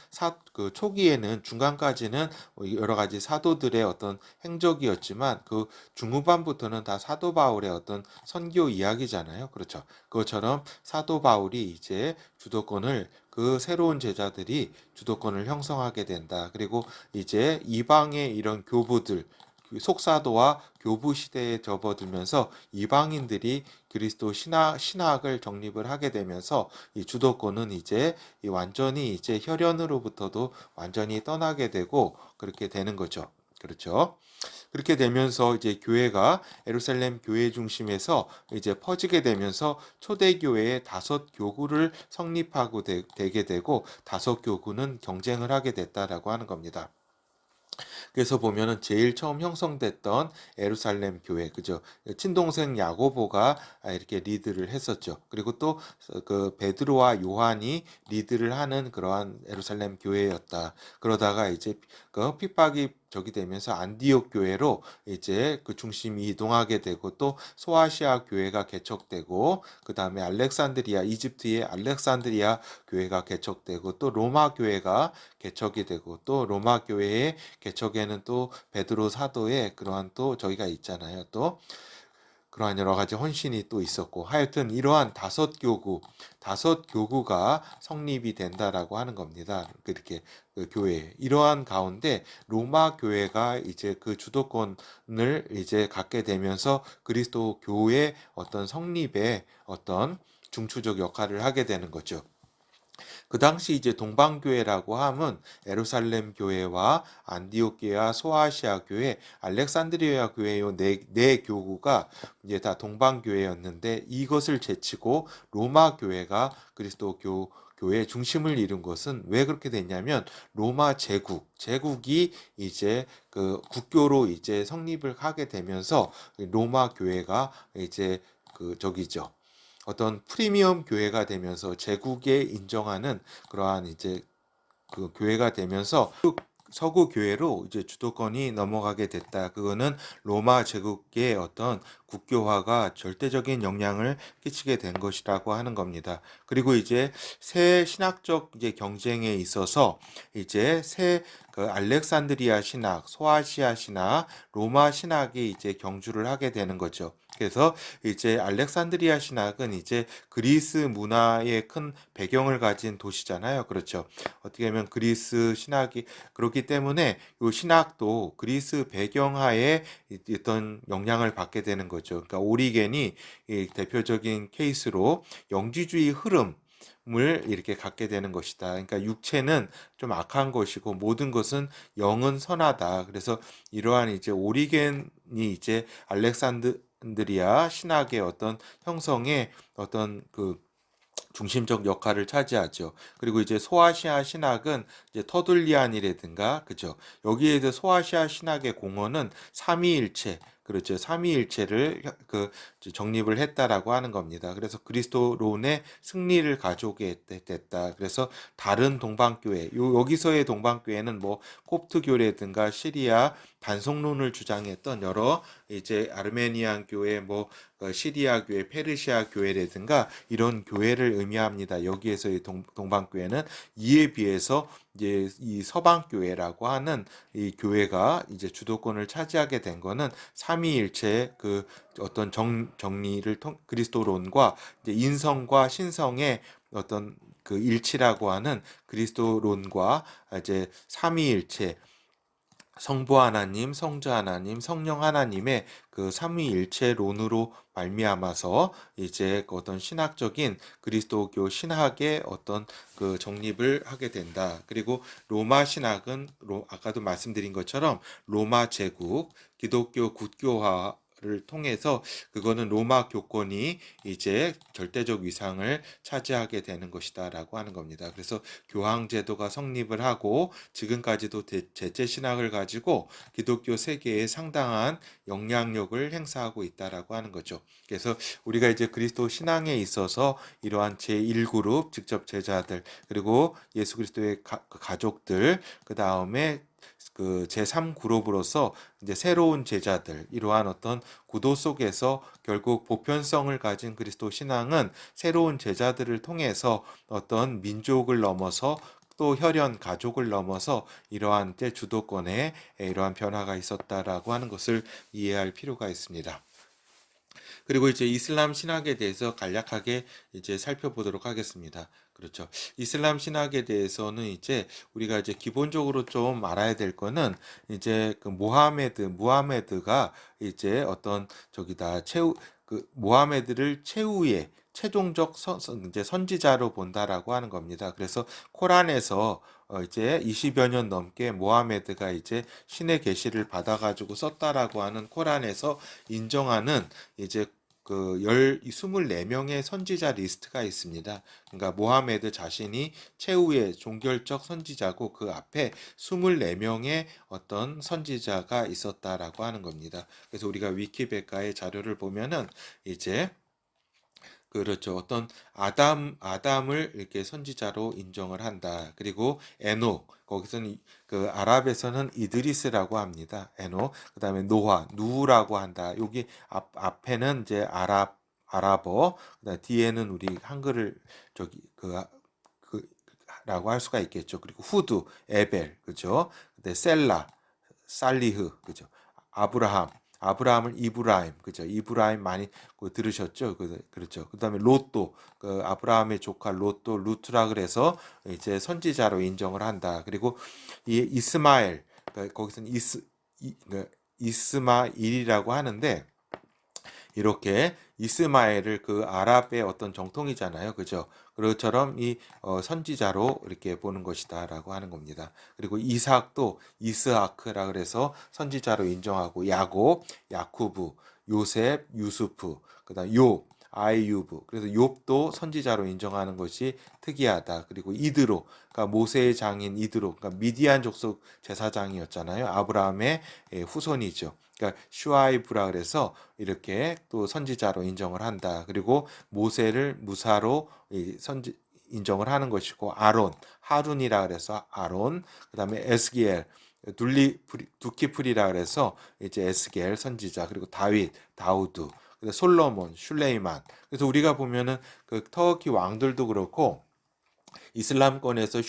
그 초기에는 중간까지는 여러 가지 사도들의 어떤 행적이었지만 그 중후반부터는 다 사도 바울의 어떤 선교 이야기잖아요. 그렇죠. 그것처럼 사도 바울이 이제 그 새로운 제자들이 주도권을 형성하게 된다. 그리고 이제 이방의 이런 교부들, 속사도와 교부 시대에 접어들면서 이방인들이 그리스도 신학을 정립을 하게 되면서 이 주도권은 이제 완전히 이제 혈연으로부터도 완전히 떠나게 되고 그렇게 되는 거죠. 그렇죠. 그렇게 되면서 이제 교회가 예루살렘 교회 중심에서 이제 퍼지게 되면서 초대교회의 5교구를 성립하고 되게 되고 5교구는 경쟁을 하게 됐다라고 하는 겁니다. 그래서 보면은 제일 처음 형성됐던 예루살렘 교회, 그죠? 친동생 야고보가 이렇게 리드를 했었죠. 그리고 또 그 베드로와 요한이 리드를 하는 그러한 예루살렘 교회였다. 그러다가 이제 그 핍박이 적이 되면서 안디옥 교회로 이제 그 중심이 이동하게 되고 또 소아시아 교회가 개척되고 그 다음에 이집트의 알렉산드리아 교회가 개척되고 또 로마 교회가 개척이 되고 또 로마 교회의 개척에는 또 베드로 사도의 그러한 또 저희가 있잖아요. 또 그러한 여러 가지 헌신이 또 있었고, 하여튼 이러한 다섯 교구가 성립이 된다라고 하는 겁니다. 이렇게 그 교회, 이러한 가운데 로마 교회가 이제 그 주도권을 이제 갖게 되면서 그리스도 교회 어떤 성립에 어떤 중추적 역할을 하게 되는 거죠. 그 당시 이제 동방교회라고 함은 예루살렘 교회와 안디옥 교회와 소아시아 교회, 알렉산드리아 교회 네 교구가 이제 다 동방교회였는데, 이것을 제치고 로마 교회가 그리스도 교회의 중심을 이룬 것은 왜 그렇게 됐냐면, 로마 제국이 이제 그 국교로 이제 성립을 하게 되면서 로마 교회가 이제 그 저기죠. 어떤 프리미엄 교회가 되면서 제국에 인정하는 그러한 이제 그 교회가 되면서 서구 교회로 이제 주도권이 넘어가게 됐다. 그거는 로마 제국의 어떤 국교화가 절대적인 영향을 끼치게 된 것이라고 하는 겁니다. 그리고 이제 새 신학적 이제 경쟁에 있어서 이제 새 그 알렉산드리아 신학, 소아시아 신학, 로마 신학이 이제 경주를 하게 되는 거죠. 그래서 이제 알렉산드리아 신학은 이제 그리스 문화의 큰 배경을 가진 도시잖아요. 그렇죠. 어떻게 보면 그리스 신학이 그렇기 때문에 이 신학도 그리스 배경하에 어떤 영향을 받게 되는 거죠. 그러니까 오리겐이 이 대표적인 케이스로 영지주의 흐름 을 이렇게 갖게 되는 것이다. 그러니까 육체는 좀 악한 것이고 모든 것은 영은 선하다. 그래서 이러한 이제 오리겐이 이제 알렉산드리아 신학의 어떤 형성의 어떤 그 중심적 역할을 차지하죠. 그리고 이제 소아시아 신학은 이제 터둘리안이라든가 그죠. 여기에서 소아시아 신학의 공헌은 삼위일체 그렇죠. 삼위일체를 그 정립을 했다라고 하는 겁니다. 그래서 그리스도론의 승리를 가져오게 됐다. 그래서 다른 동방교회, 여기서의 동방교회는 뭐 콥트교라든가 시리아 반성론을 주장했던 여러 이제 아르메니안 교회, 뭐 시리아 교회, 페르시아 교회라든가 이런 교회를 의미합니다. 여기에서의 동방교회는 이에 비해서 이제 이 서방교회라고 하는 이 교회가 이제 주도권을 차지하게 된 거는 삼위일체의 그 어떤 정리를 그리스도론과 이제 인성과 신성의 어떤 그 일치라고 하는 그리스도론과 이제 삼위일체 성부 하나님, 성자 하나님, 성령 하나님의 그 삼위일체론으로 말미암아서 이제 그 어떤 신학적인 그리스도교 신학의 어떤 그 정립을 하게 된다. 그리고 로마 신학은 아까도 말씀드린 것처럼 로마 제국, 기독교 국교화 를 통해서 그거는 로마 교권이 이제 절대적 위상을 차지하게 되는 것이다라고 하는 겁니다. 그래서 교황 제도가 성립을 하고 지금까지도 제체 신학을 가지고 기독교 세계에 상당한 영향력을 행사하고 있다라고 하는 거죠. 그래서 우리가 이제 그리스도 신앙에 있어서 이러한 제1그룹 직접 제자들 그리고 예수 그리스도의 가족들 그 다음에 그 제3그룹으로서 이제 새로운 제자들 이러한 어떤 구도 속에서 결국 보편성을 가진 그리스도 신앙은 새로운 제자들을 통해서 어떤 민족을 넘어서 또 혈연 가족을 넘어서 이러한 때 주도권에 이러한 변화가 있었다라고 하는 것을 이해할 필요가 있습니다. 그리고 이제 이슬람 신학에 대해서 간략하게 이제 살펴보도록 하겠습니다. 그렇죠. 이슬람 신학에 대해서는 이제 우리가 이제 기본적으로 좀 알아야 될 거는 이제 그 무하메드가 이제 어떤 저기다 그 모하메드를 최후의 최종적 이제 선지자로 본다라고 하는 겁니다. 그래서 코란에서 이제 20여 년 넘게 모하메드가 이제 신의 계시를 받아가지고 썼다라고 하는 코란에서 인정하는 이제 그 24명의 선지자 리스트가 있습니다. 그러니까 모하메드 자신이 최후의 종결적 선지자고 그 앞에 24명의 어떤 선지자가 있었다라고 하는 겁니다. 그래서 우리가 위키백과의 자료를 보면은 이제 그렇죠. 어떤 아담을 이렇게 선지자로 인정을 한다. 그리고 에녹, 거기서는 그 아랍에서는 이드리스라고 합니다. 에녹. 그다음에 노아, 누라고 한다. 여기 앞에는 이제 아랍어, 그다음 뒤에는 우리 한글을 저기 라고 할 수가 있겠죠. 그리고 후드, 에벨, 그죠? 근데 셀라, 살리흐, 그죠? 아브라함, 아브라함을 이브라임, 그죠? 이브라임 많이 들으셨죠? 그렇죠. 그다음에 롯도, 그 아브라함의 조카 롯도 루트라 그래서 이제 선지자로 인정을 한다. 그리고 이 이스마엘, 그러니까 거기서는 이스마일이라고 하는데 이렇게 이스마엘을 그 아랍의 어떤 정통이잖아요. 그죠? 그것처럼 이 선지자로 이렇게 보는 것이다라고 하는 겁니다. 그리고 이삭도 이스하크라 그래서 선지자로 인정하고 야곱, 야쿠브, 요셉, 유수프, 그다음 욥, 아이유브. 그래서 욥도 선지자로 인정하는 것이 특이하다. 그리고 이드로, 그러니까 모세의 장인 이드로, 그러니까 미디안 족속 제사장이었잖아요. 아브라함의 후손이죠. 그러니까 슈아이브라 그래서 이렇게 또 선지자로 인정을 한다. 그리고 모세를 무사로 인정을 하는 것이고 아론, 하룬이라 그래서 아론, 그다음에 에스기엘, 두키프리라 그래서 이제 에스겔 선지자, 그리고 다윗, 다우드, 솔로몬, 슐레이만. 그래서 우리가 보면은 그 터키 왕들도 그렇고 이슬람권에서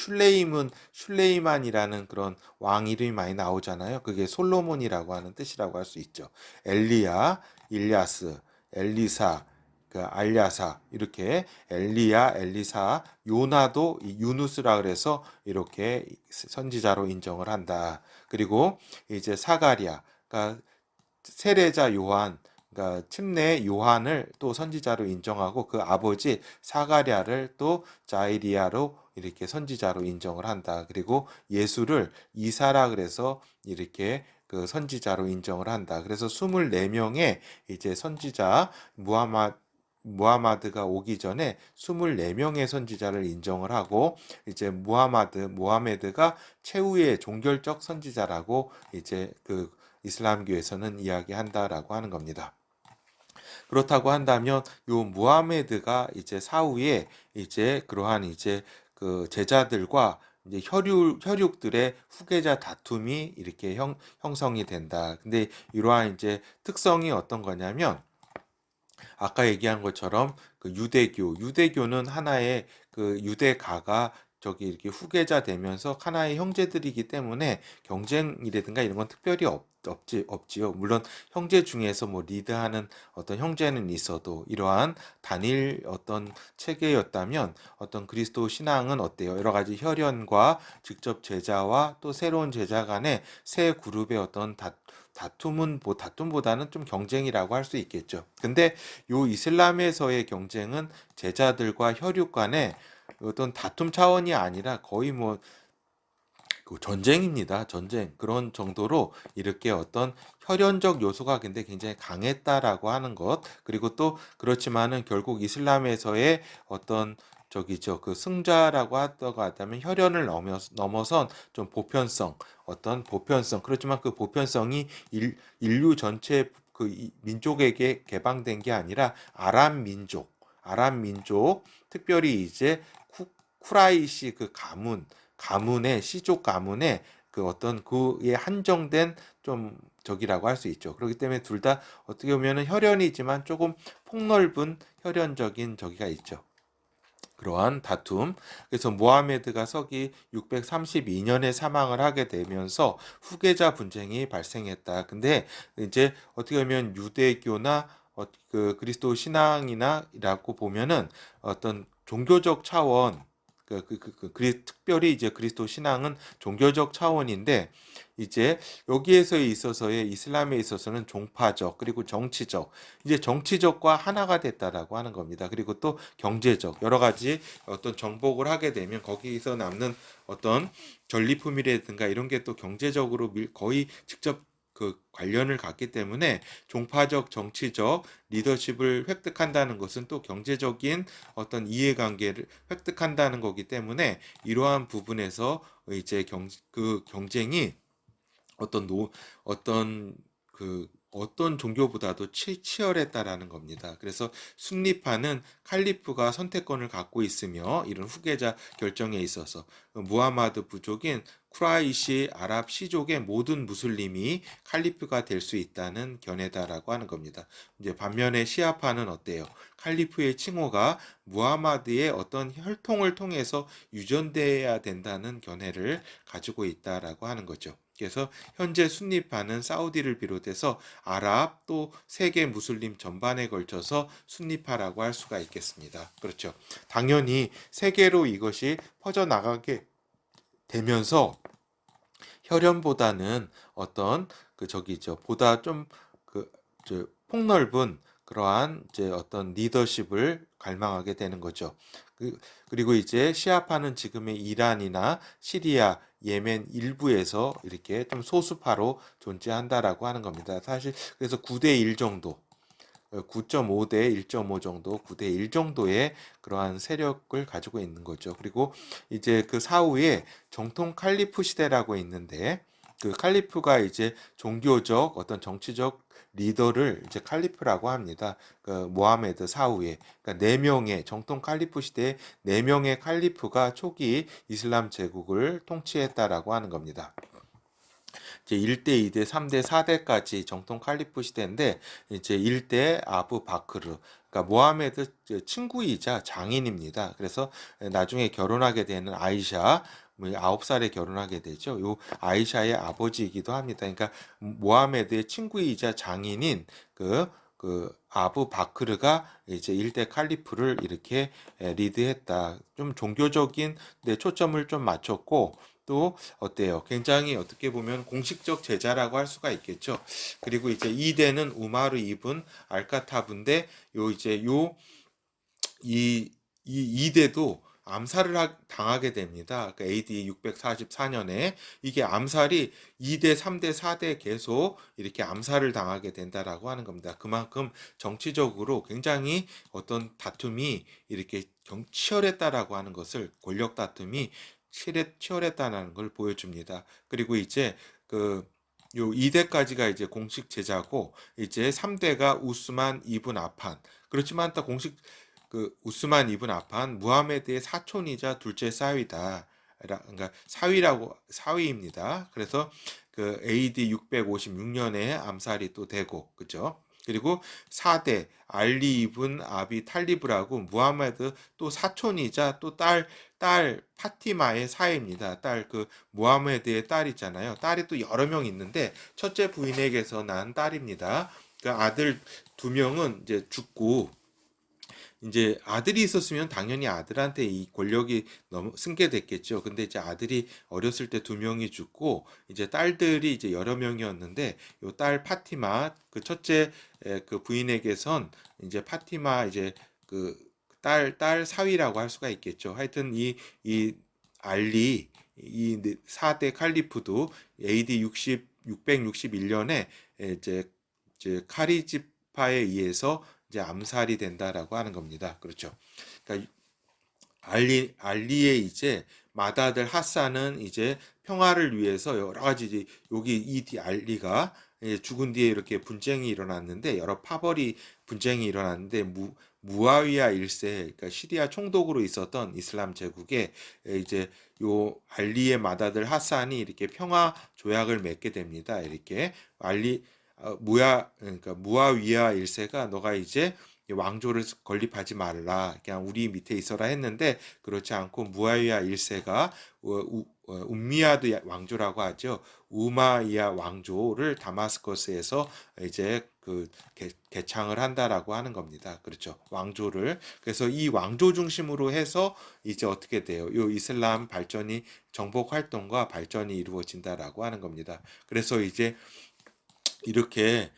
슐레이만이라는 그런 왕 이름이 많이 나오잖아요. 그게 솔로몬이라고 하는 뜻이라고 할 수 있죠. 엘리야, 일야스, 엘리사, 그 알야사 이렇게 엘리야, 엘리사, 요나도 유누스라 그래서 이렇게 선지자로 인정을 한다. 그리고 이제 사가랴, 그러니까 세례자 요한, 그러니까 침례 요한을 또 선지자로 인정하고 그 아버지 사가랴를 또 자이리아로 이렇게 선지자로 인정을 한다. 그리고 예수를 이사라 그래서 이렇게 그 선지자로 인정을 한다. 그래서 24명의 이제 선지자 무하마드가 오기 전에 24명의 선지자를 인정을 하고 이제 모하메드가 최후의 종결적 선지자라고 이제 그 이슬람교에서는 이야기한다라고 하는 겁니다. 그렇다고 한다면 요 무하메드가 이제 사후에 이제 그러한 이제 그 제자들과 이제 혈육들의 후계자 다툼이 이렇게 형성이 된다. 근데 이러한 이제 특성이 어떤 거냐면 아까 얘기한 것처럼 그 유대교는 하나의 그 유대가가 저기 이렇게 후계자 되면서 하나의 형제들이기 때문에 경쟁이라든가 이런 건 특별히 없지요. 물론 형제 중에서 뭐 리드하는 어떤 형제는 있어도 이러한 단일 어떤 체계였다면 어떤 그리스도 신앙은 어때요? 여러 가지 혈연과 직접 제자와 또 새로운 제자 간의 새 그룹의 어떤 다툼보다는 좀 경쟁이라고 할 수 있겠죠. 근데 요 이슬람에서의 경쟁은 제자들과 혈육 간의 어떤 다툼 차원이 아니라 거의 뭐 전쟁입니다. 전쟁. 그런 정도로 이렇게 어떤 혈연적 요소가 근데 굉장히 강했다라고 하는 것. 그리고 또 그렇지만은 결국 이슬람에서의 어떤 저기죠. 그 승자라고 하다가 하다면 혈연을 넘어선 좀 어떤 보편성. 그렇지만 그 보편성이 인류 전체 그 민족에게 개방된 게 아니라 아랍 민족, 특별히 이제 쿠라이시 그 가문의 시족 가문의 그 어떤 그에 한정된 좀 적이라고 할 수 있죠. 그렇기 때문에 둘 다 어떻게 보면은 혈연이지만 조금 폭넓은 혈연적인 저기가 있죠. 그러한 다툼. 그래서 모하메드가 서기 632년에 사망을 하게 되면서 후계자 분쟁이 발생했다. 근데 이제 어떻게 보면 유대교나 그 그리스도 신앙이나라고 보면은 어떤 종교적 차원 특별히 이제 그리스도 신앙은 종교적 차원인데 이제 여기에서 있어서의 이슬람에 있어서는 종파적 그리고 정치적 이제 정치적과 하나가 됐다라고 하는 겁니다. 그리고 또 경제적 여러 가지 어떤 정복을 하게 되면 거기서 남는 어떤 전리품이라든가 이런 게 또 경제적으로 거의 직접 그 관련을 갖기 때문에 종파적 정치적 리더십을 획득한다는 것은 또 경제적인 어떤 이해관계를 획득한다는 거기 때문에 이러한 부분에서 이제 그 경쟁이 어떤 어떤 종교보다도 치열했다라는 겁니다. 그래서 순리파는 칼리프가 선택권을 갖고 있으며 이런 후계자 결정에 있어서 무하마드 부족인 쿠라이시 아랍 시족의 모든 무슬림이 칼리프가 될 수 있다는 견해다라고 하는 겁니다. 이제 반면에 시아파는 어때요? 칼리프의 칭호가 무하마드의 어떤 혈통을 통해서 유전돼야 된다는 견해를 가지고 있다라고 하는 거죠. 그래서 현재 순립파는 사우디를 비롯해서 아랍 또 세계 무슬림 전반에 걸쳐서 순립파라고 할 수가 있겠습니다. 그렇죠. 당연히 세계로 이것이 퍼져나가게 되면서 혈연보다는 어떤 보다 좀 폭넓은 그러한 이제 어떤 리더십을 갈망하게 되는 거죠. 그리고 이제 시아파는 지금의 이란이나 시리아, 예멘 일부에서 이렇게 좀 소수파로 존재한다라고 하는 겁니다. 사실 그래서 9대 1 정도, 9.5대 1.5 정도, 9대 1 정도의 그러한 세력을 가지고 있는 거죠. 그리고 이제 그 사후에 정통 칼리프 시대라고 있는데, 그 칼리프가 이제 종교적 어떤 정치적 리더를 이제 칼리프라고 합니다. 그 모하메드 사후에, 그러니까 네 명의 정통 칼리프 시대에 네 명의 칼리프가 초기 이슬람 제국을 통치했다라고 하는 겁니다. 이제 1대, 2대, 3대, 4대까지 정통 칼리프 시대인데, 이제 1대 아부 바크르, 그러니까 모하메드 친구이자 장인입니다. 그래서 나중에 결혼하게 되는 아이샤, 9살에 결혼하게 되죠. 요 아이샤의 아버지이기도 합니다. 그러니까 모하메드의 친구이자 장인인 그 아부 바크르가 이제 1대 칼리프를 이렇게 리드했다. 좀 종교적인 데 초점을 좀 맞췄고, 또 어때요? 굉장히 어떻게 보면 공식적 제자라고 할 수가 있겠죠. 그리고 이제 2대는 우마르 이븐 알카타브인데, 요 이제 요 이 2대도 암살을 당하게 됩니다. 그러니까 AD 644년에 이게 암살이 2대, 3대, 4대 계속 이렇게 암살을 당하게 된다라고 하는 겁니다. 그만큼 정치적으로 굉장히 어떤 다툼이 이렇게 치열했다라고 하는 것을, 권력 다툼이 치열했다는 걸 보여줍니다. 그리고 이제 요 2대까지가 이제 공식 제자고, 이제 3대가 우스만 이븐 아판. 그렇지만 또 공식 우스만 이븐 아판 무하메드의 사촌이자 둘째 사위다. 그러니까 사위입니다. 그래서 그 AD 656년에 암살이 또 되고, 그죠? 그리고 4대 알리 이븐 아비 탈리브라고 무하메드 또 사촌이자 또 딸 파티마의 사이입니다. 딸 무하메드의 딸 있잖아요. 딸이 또 여러 명 있는데 첫째 부인에게서 난 딸입니다. 그 아들 2명은 이제 죽고, 이제 아들이 있었으면 당연히 아들한테 이 권력이 너무 승계됐겠죠. 근데 이제 아들이 어렸을 때 2명이 죽고, 이제 딸들이 이제 여러 명이었는데, 요 딸 파티마, 그 첫째 그 부인에게선 이제 파티마 이제 그 딸 사위라고 할 수가 있겠죠. 하여튼 이 알리, 이 4대 칼리프도 AD 661년에 이제 카리지파에 의해서 이제 암살이 된다라고 하는 겁니다. 그렇죠. 그러니까 알리의 이제 맏아들 하산은 이제 평화를 위해서 여러 가지, 여기 이 알리가 죽은 뒤에 이렇게 분쟁이 일어났는데, 여러 파벌이 분쟁이 일어났는데, 무아위야 1세, 그러니까 시리아 총독으로 있었던 이슬람 제국에 이제 요 알리의 맏아들 하산이 이렇게 평화 조약을 맺게 됩니다. 이렇게 그러니까 무아위야 1세가 너가 이제 왕조를 건립하지 말라, 그냥 우리 밑에 있어라 했는데, 그렇지 않고 무아위야 1세가 움미야드 왕조라고 하죠. 우마이야 왕조를 다마스커스에서 이제 개창을 한다라고 하는 겁니다. 그렇죠. 왕조를. 그래서 이 왕조 중심으로 해서 이제 어떻게 돼요? 요 이슬람 발전이, 정복 활동과 발전이 이루어진다라고 하는 겁니다. 그래서 이제 이렇게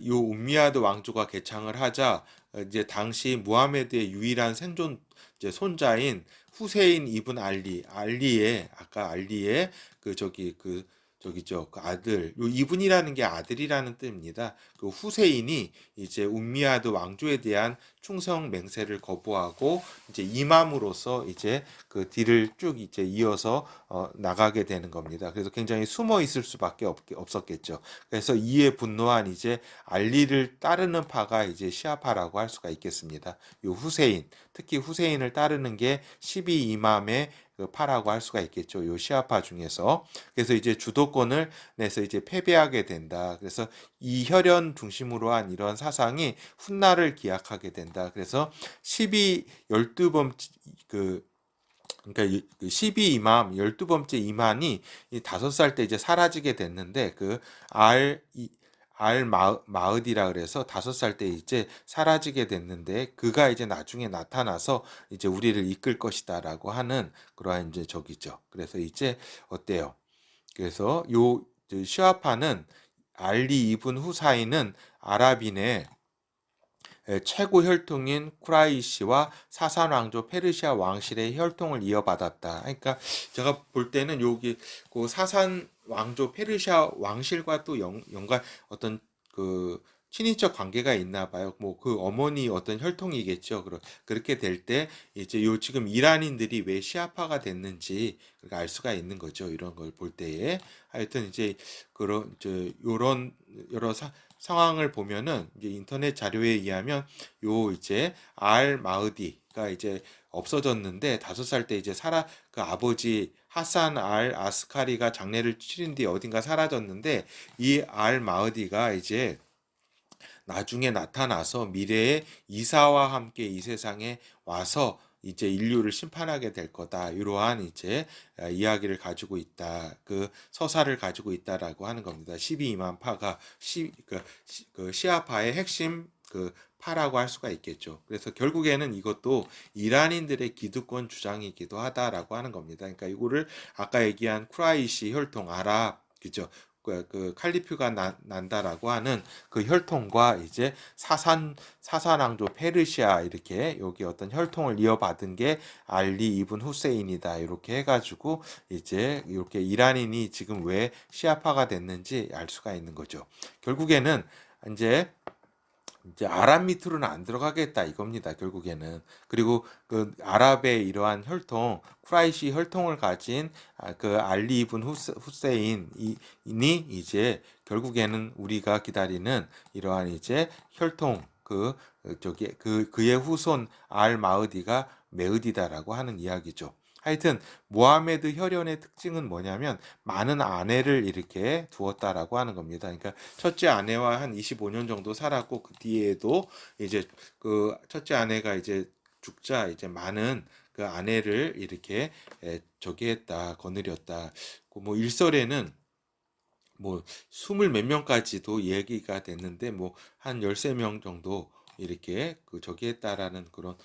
요 움미야드 왕조가 개창을 하자, 이제 당시 무하메드의 유일한 생존 이제 손자인 후세인 이븐 알리의 아까 알리의 저기죠, 그 아들, 요 이분이라는 게 아들이라는 뜻입니다. 그 후세인이 이제 움미야드 왕조에 대한 충성 맹세를 거부하고 이제 이맘으로써 이제 그 뒤를 쭉 이제 이어서 나가게 되는 겁니다. 그래서 굉장히 숨어 있을 수밖에 없었겠죠. 그래서 이에 분노한 이제 알리를 따르는 파가 이제 시아파라고 할 수가 있겠습니다. 요 후세인, 특히 후세인을 따르는 게 12이맘의 파라고 할 수가 있겠죠. 요 시아파 중에서. 그래서 이제 주도권을 내서 이제 패배하게 된다. 그래서 이 혈연 중심으로 한 이런 사상이 훗날을 기약하게 된다. 그래서 12번 그러니까 그 12이맘 12번째 이만이 이 5살 때 이제 사라지게 됐는데 그 마으디라 그래서 5살 때 이제 사라지게 됐는데 그가 이제 나중에 나타나서 이제 우리를 이끌 것이다라고 하는 그러한 이제 적이죠. 그래서 이제 어때요? 그래서 요 슈아파는 알리 이븐 후사인은 아랍인의 최고 혈통인 쿠라이시와 사산 왕조 페르시아 왕실의 혈통을 이어받았다. 그러니까 제가 볼 때는 여기 그 사산 왕조 페르시아 왕실과 또 연관 어떤 그 친인척 관계가 있나 봐요. 뭐 그 어머니 어떤 혈통이겠죠. 그렇게 될 때 이제 요 지금 이란인들이 왜 시아파가 됐는지 알 수가 있는 거죠. 이런 걸 볼 때에 하여튼 이제 그런 요런 여러 상황을 보면은 이제 인터넷 자료에 의하면 요 이제 알 마흐디가 이제 없어졌는데 5살 때 이제 그 아버지 하산 알 아스카리가 장례를 치른 뒤에 어딘가 사라졌는데 이 알 마흐디가 이제 나중에 나타나서 미래의 이사와 함께 이 세상에 와서 이제 인류를 심판하게 될 거다. 이러한 이제 이야기를 가지고 있다. 그 서사를 가지고 있다라고 하는 겁니다. 12이만 파가 그 시아파의 핵심 그 파라고 할 수가 있겠죠. 그래서 결국에는 이것도 이란인들의 기득권 주장이기도 하다라고 하는 겁니다. 그러니까 이거를 아까 얘기한 쿠라이시 혈통 아랍 그죠? 그 칼리프가 난다라고 하는 그 혈통과 이제 사산왕조 페르시아 이렇게 여기 어떤 혈통을 이어받은 게 알리 이븐 후세인이다 이렇게 해가지고 이제 이렇게 이란인이 지금 왜 시아파가 됐는지 알 수가 있는 거죠. 결국에는 이제 아랍 밑으로는 안 들어가겠다 이겁니다. 결국에는 그리고 그 아랍의 이러한 혈통 쿠라이시 혈통을 가진 그 알리 이븐 후세인이 이제 결국에는 우리가 기다리는 이러한 이제 혈통 그의 후손 알 마흐디가 메흐디다라고 하는 이야기죠. 하여튼 모하메드 혈연의 특징은 뭐냐면 많은 아내를 이렇게 두었다라고 하는 겁니다. 그러니까 첫째 아내와 한 25년 정도 살았고 그 뒤에도 이제 그 첫째 아내가 이제 죽자 이제 많은 그 아내를 이렇게 저기 했다 거느렸다. 뭐 일설에는 뭐 20 몇 명까지도 얘기가 됐는데 뭐 한 13명 정도 이렇게 그 저기 했다라는 그런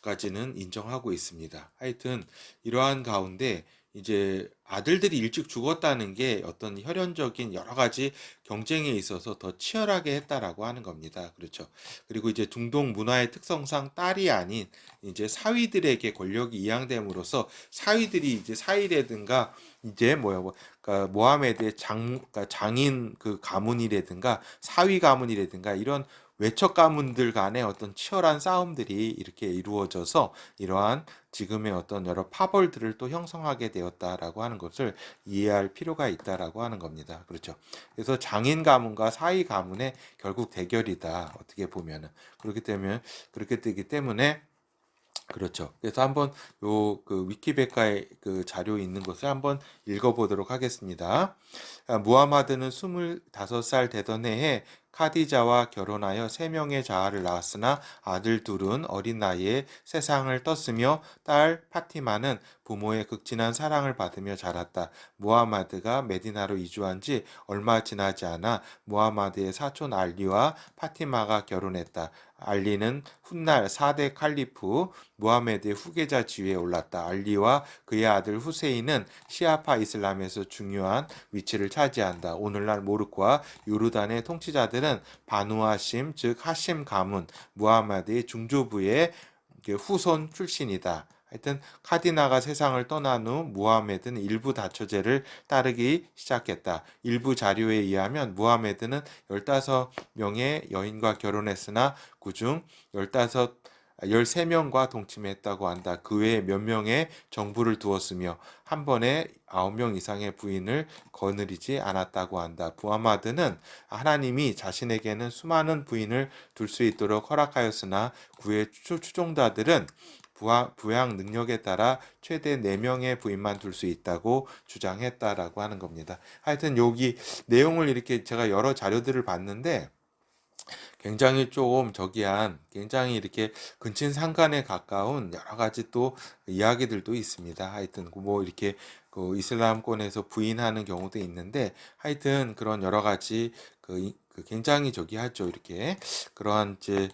까지는 인정하고 있습니다. 하여튼 이러한 가운데 이제 아들들이 일찍 죽었다는 게 어떤 혈연적인 여러 가지 경쟁에 있어서 더 치열하게 했다라고 하는 겁니다. 그렇죠. 그리고 이제 중동 문화의 특성상 딸이 아닌 이제 사위들에게 권력이 이양됨으로써 사위들이 이제 사위라든가 이제 그러니까 모하메드의 그러니까 장인 그 가문이라든가 사위 가문이라든가 이런 외척 가문들 간의 어떤 치열한 싸움들이 이렇게 이루어져서 이러한 지금의 어떤 여러 파벌들을 또 형성하게 되었다라고 하는 것을 이해할 필요가 있다라고 하는 겁니다. 그렇죠. 그래서 장인 가문과 사위 가문의 결국 대결이다. 어떻게 보면은 그렇게 되기 때문에 그렇죠. 그래서 한번 요 그 위키백과의 그 자료 있는 것을 한번 읽어보도록 하겠습니다. 무하마드는 25살 되던 해에 카디자와 결혼하여 3명의 자아를 낳았으나 아들 둘은 어린 나이에 세상을 떴으며 딸 파티마는 부모의 극진한 사랑을 받으며 자랐다. 무하마드가 메디나로 이주한 지 얼마 지나지 않아 무하마드의 사촌 알리와 파티마가 결혼했다. 알리는 훗날 4대 칼리프 무하메드의 후계자 지위에 올랐다. 알리와 그의 아들 후세인은 시아파 이슬람에서 중요한 위치를 차지한다. 오늘날 모르코와 요르단의 통치자들은 바누 하심 즉 하심 가문 무하메드의 중조부의 후손 출신이다. 하여튼 카디나가 세상을 떠난 후 무하메드는 일부 다처제를 따르기 시작했다. 일부 자료에 의하면 무하메드는 15명의 여인과 결혼했으나 그중 13명과 동침했다고 한다. 그 외에 몇 명의 정부를 두었으며 한 번에 9명 이상의 부인을 거느리지 않았다고 한다. 무하마드는 하나님이 자신에게는 수많은 부인을 둘 수 있도록 허락하였으나 그의 추종자들은 부양 능력에 따라 최대 4명의 부인만 둘 수 있다고 주장했다라고 하는 겁니다. 하여튼 여기 내용을 이렇게 제가 여러 자료들을 봤는데 굉장히 좀 굉장히 이렇게 근친상간에 가까운 여러 가지 또 이야기들도 있습니다. 하여튼 뭐 이렇게 그 이슬람권에서 부인하는 경우도 있는데 하여튼 그런 여러 가지 그 굉장히 하죠. 이렇게 그러한 이제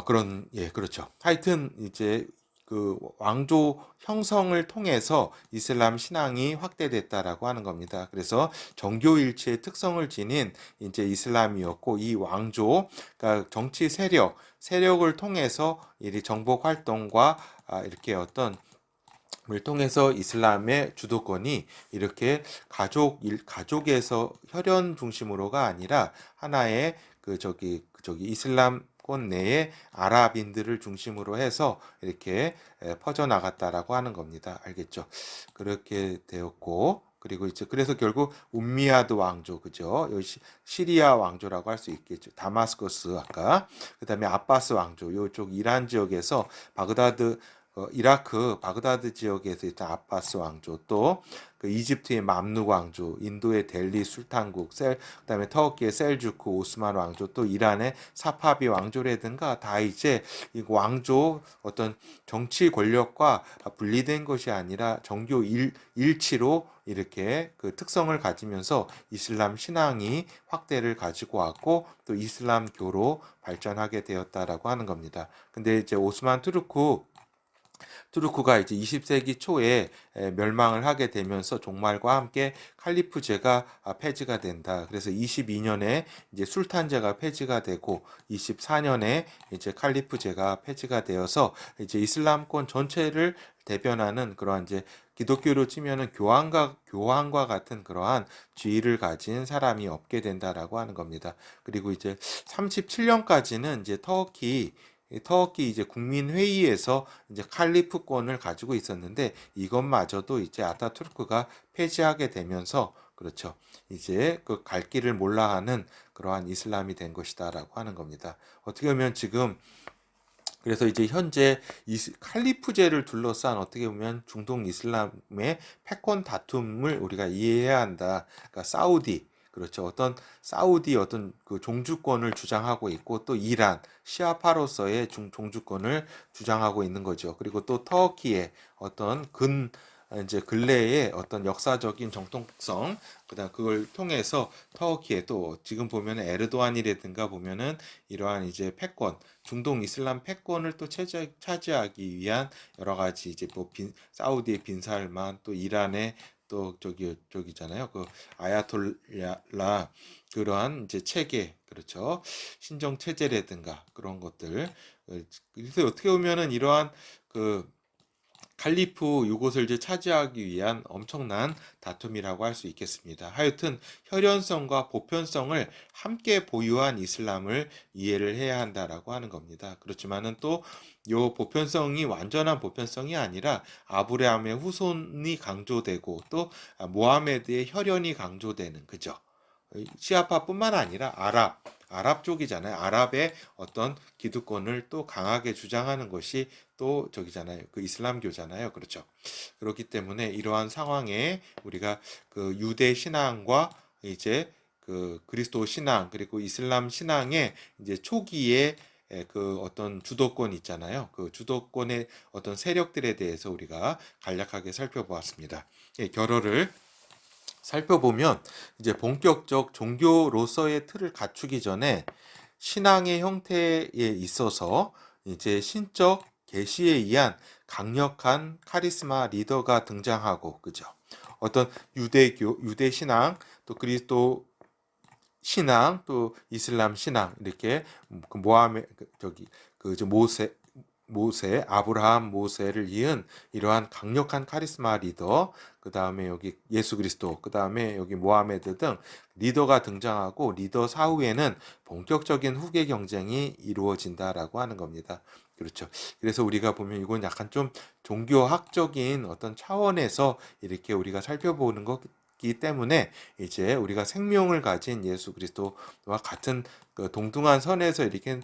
그런, 예, 그렇죠. 하여튼 이제 그 왕조 형성을 통해서 이슬람 신앙이 확대됐다라고 하는 겁니다. 그래서 정교 일치의 특성을 지닌 이제 이슬람이었고, 이 왕조, 그러니까 정치 세력을 통해서 이 정복 활동과 이렇게 어떤 을 통해서 이슬람의 주도권이 이렇게 가족에서 혈연 중심으로가 아니라 하나의 이슬람권 내의 아랍인들을 중심으로 해서 이렇게 퍼져나갔다라고 하는 겁니다. 알겠죠? 그렇게 되었고, 그리고 이제 그래서 결국 움미야드 왕조, 그죠? 시리아 왕조라고 할 수 있겠죠. 다마스커스 아까, 그다음에 아바스 왕조, 요쪽 이란 지역에서 바그다드, 이라크 바그다드 지역에서 있던 아바스 왕조, 또 그 이집트의 맘누 왕조, 인도의 델리 술탄국, 그다음에 터키의 셀주크 오스만 왕조, 또 이란의 사파비 왕조라든가 다 이제 이 왕조 어떤 정치 권력과 분리된 것이 아니라 정교 일치로 이렇게 그 특성을 가지면서 이슬람 신앙이 확대를 가지고 왔고 또 이슬람교로 발전하게 되었다라고 하는 겁니다. 근데 이제 오스만 투르크가 이제 20세기 초에 멸망을 하게 되면서 종말과 함께 칼리프제가 폐지가 된다. 그래서 22년에 이제 술탄제가 폐지가 되고 24년에 이제 칼리프제가 폐지가 되어서 이제 이슬람권 전체를 대변하는 그러한 이제 기독교로 치면은 교황과 같은 그러한 지위를 가진 사람이 없게 된다라고 하는 겁니다. 그리고 이제 37년까지는 이제 터키 이제 국민회의에서 이제 칼리프권을 가지고 있었는데 이것마저도 이제 아타투르크가 폐지하게 되면서 그렇죠. 이제 그 갈 길을 몰라 하는 그러한 이슬람이 된 것이다라고 하는 겁니다. 어떻게 보면 지금 그래서 이제 현재 칼리프제를 둘러싼 어떻게 보면 중동 이슬람의 패권 다툼을 우리가 이해해야 한다. 그러니까 그렇죠. 사우디 어떤 그 종주권을 주장하고 있고 또 이란 시아파로서의 종주권을 주장하고 있는 거죠. 그리고 또 터키의 어떤 이제 근래의 어떤 역사적인 정통성, 그다음 그걸 통해서 터키에 또 지금 보면은 에르도안이라든가 보면은 이러한 이제 중동 이슬람 패권을 또 차지하기 위한 여러 가지 이제 뭐 사우디의 빈살만 또 이란의 또 저기잖아요. 그 아야톨라 그러한 이제 체계 그렇죠. 신정 체제라든가 그런 것들. 그래서 어떻게 보면은 이러한 그 이곳을 이제 차지하기 위한 엄청난 다툼이라고 할 수 있겠습니다. 하여튼 혈연성과 보편성을 함께 보유한 이슬람을 이해를 해야 한다라고 하는 겁니다. 그렇지만은 또 요 보편성이 완전한 보편성이 아니라 아브라함의 후손이 강조되고 또 모하메드의 혈연이 강조되는 그죠. 시아파뿐만 아니라 아랍 쪽이잖아요. 아랍의 어떤 기득권을 또 강하게 주장하는 것이 또 저기잖아요. 그 이슬람교잖아요. 그렇죠. 그렇기 때문에 이러한 상황에 우리가 그 유대 신앙과 이제 그 그리스도 신앙 그리고 이슬람 신앙의 이제 초기에 그 어떤 주도권 있잖아요. 그 주도권의 어떤 세력들에 대해서 우리가 간략하게 살펴보았습니다. 예, 결어를 살펴보면 이제 본격적 종교로서의 틀을 갖추기 전에 신앙의 형태에 있어서 이제 신적 계시에 의한 강력한 카리스마 리더가 등장하고 그죠. 어떤 유대 신앙, 또 그리스도 신앙, 또 이슬람 신앙 이렇게 그 모함의 아브라함, 모세를 이은 이러한 강력한 카리스마 리더, 그 다음에 여기 예수 그리스도, 그 다음에 여기 모하메드 등 리더가 등장하고 리더 사후에는 본격적인 후계 경쟁이 이루어진다라고 하는 겁니다. 그렇죠. 그래서 우리가 보면 이건 약간 좀 종교학적인 어떤 차원에서 이렇게 우리가 살펴보는 거기 때문에 이제 우리가 생명을 가진 예수 그리스도와 같은 그 동등한 선에서 이렇게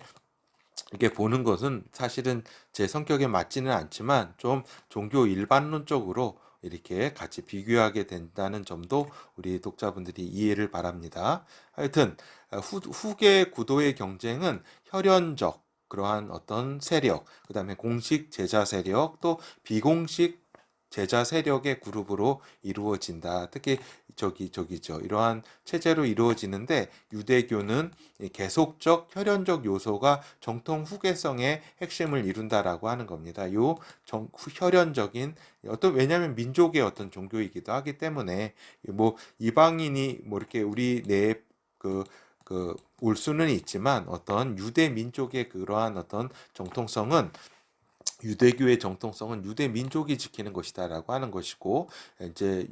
보는 것은 사실은 제 성격에 맞지는 않지만 좀 종교 일반론적으로 이렇게 같이 비교하게 된다는 점도 우리 독자분들이 이해를 바랍니다. 하여튼 후계 구도의 경쟁은 혈연적 그러한 어떤 세력, 그 다음에 공식 제자 세력, 또 비공식 제자 세력의 그룹으로 이루어진다. 특히 저기죠. 이러한 체제로 이루어지는데 유대교는 계속적 혈연적 요소가 정통 후계성의 핵심을 이룬다라고 하는 겁니다. 혈연적인 왜냐하면 민족의 어떤 종교이기도 하기 때문에 뭐 이방인이 뭐 이렇게 우리 내에 올 수는 있지만 어떤 유대 민족의 그러한 어떤 정통성은 유대교의 정통성은 유대 민족이 지키는 것이다라고 하는 것이고 이제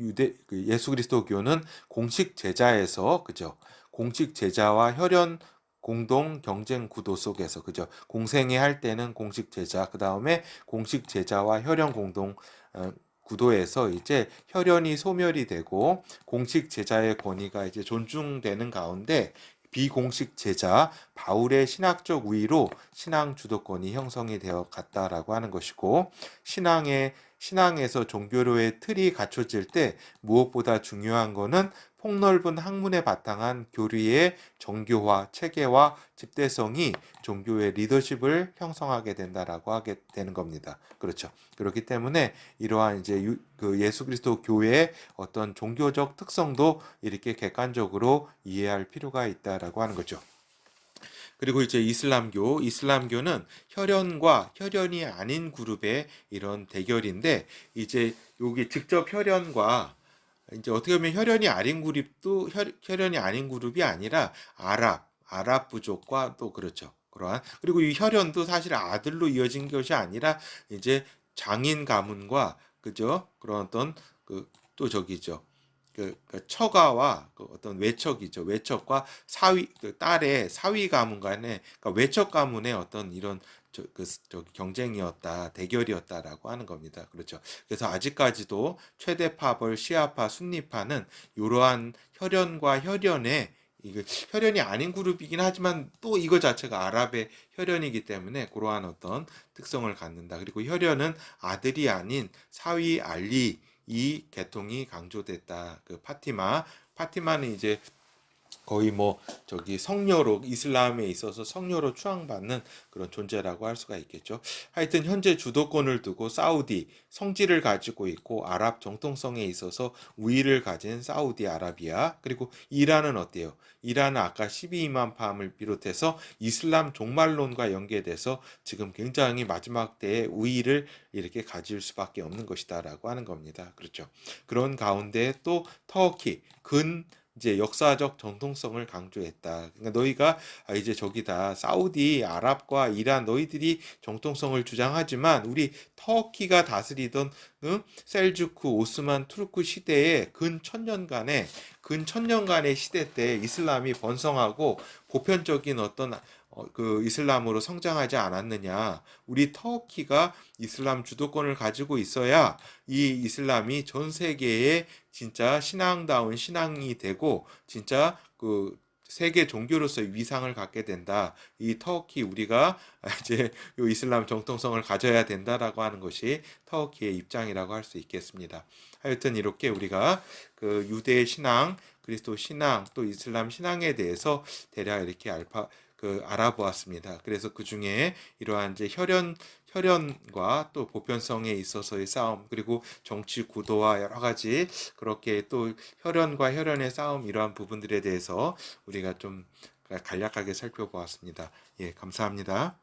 예수 그리스도교는 공식 제자에서 그죠? 공식 제자와 혈연 공동 경쟁 구도 속에서 그죠? 공생애 할 때는 공식 제자 그다음에 공식 제자와 혈연 공동 구도에서 이제 혈연이 소멸이 되고 공식 제자의 권위가 이제 존중되는 가운데 비공식 제자 바울의 신학적 우위로 신앙 주도권이 형성이 되어 갔다라고 하는 것이고 신앙에서 종교로의 틀이 갖춰질 때 무엇보다 중요한 것은 폭넓은 학문에 바탕한 교리의 정교화, 체계와 집대성이 종교의 리더십을 형성하게 된다라고 하게 되는 겁니다. 그렇죠. 그렇기 때문에 이러한 이제 예수 그리스도 교회의 어떤 종교적 특성도 이렇게 객관적으로 이해할 필요가 있다라고 하는 거죠. 그리고 이제 이슬람교는 혈연과 혈연이 아닌 그룹의 이런 대결인데 이제 여기 직접 혈연과 이제 어떻게 보면 혈연이 아닌 그룹도 혈연이 아닌 그룹이 아니라 아랍 부족과 또 그렇죠. 그리고 이 혈연도 사실 아들로 이어진 것이 아니라 이제 장인 가문과 그죠? 그런 어떤 또 저기죠. 처가와 어떤 외척이죠. 외척과 사위 딸의 사위 가문 간의 그러니까 외척 가문의 어떤 이런 경쟁이었다, 대결이었다라고 하는 겁니다. 그렇죠. 그래서 아직까지도 최대파벌, 시아파, 순니파는 이러한 혈연과 혈연의 이게 혈연이 아닌 그룹이긴 하지만 또 이거 자체가 아랍의 혈연이기 때문에 그러한 어떤 특성을 갖는다. 그리고 혈연은 아들이 아닌 사위 알리 이 계통이 강조됐다. 파티마는 이제 거의 뭐 저기 성녀로 이슬람에 있어서 성녀로 추앙받는 그런 존재라고 할 수가 있겠죠. 하여튼 현재 주도권을 두고 사우디 성지를 가지고 있고 아랍 정통성에 있어서 우위를 가진 사우디아라비아 그리고 이란은 어때요? 이란은 아까 12이만팜을 비롯해서 이슬람 종말론과 연계돼서 지금 굉장히 마지막 때에 우위를 이렇게 가질 수밖에 없는 것이다라고 하는 겁니다. 그렇죠. 그런 가운데 또 터키 이제 역사적 정통성을 강조했다. 그러니까 너희가 이제 저기다 사우디, 아랍과 이란 너희들이 정통성을 주장하지만 우리 터키가 다스리던 셀주크, 오스만, 투르크 시대의 근천년간의 시대 때 이슬람이 번성하고 보편적인 어떤 이슬람으로 성장하지 않았느냐. 우리 터키가 이슬람 주도권을 가지고 있어야 이 이슬람이 전 세계에 진짜 신앙다운 신앙이 되고 진짜 세계 종교로서의 위상을 갖게 된다. 이 터키 우리가 이제 이슬람 정통성을 가져야 된다라고 하는 것이 터키의 입장이라고 할 수 있겠습니다. 하여튼 이렇게 우리가 유대 신앙, 그리스도 신앙, 또 이슬람 신앙에 대해서 대략 이렇게 알아보았습니다. 그래서 그 중에 이러한 이제 혈연과 또 보편성에 있어서의 싸움, 그리고 정치 구도와 여러 가지 그렇게 또 혈연과 혈연의 싸움 이러한 부분들에 대해서 우리가 좀 간략하게 살펴보았습니다. 예, 감사합니다.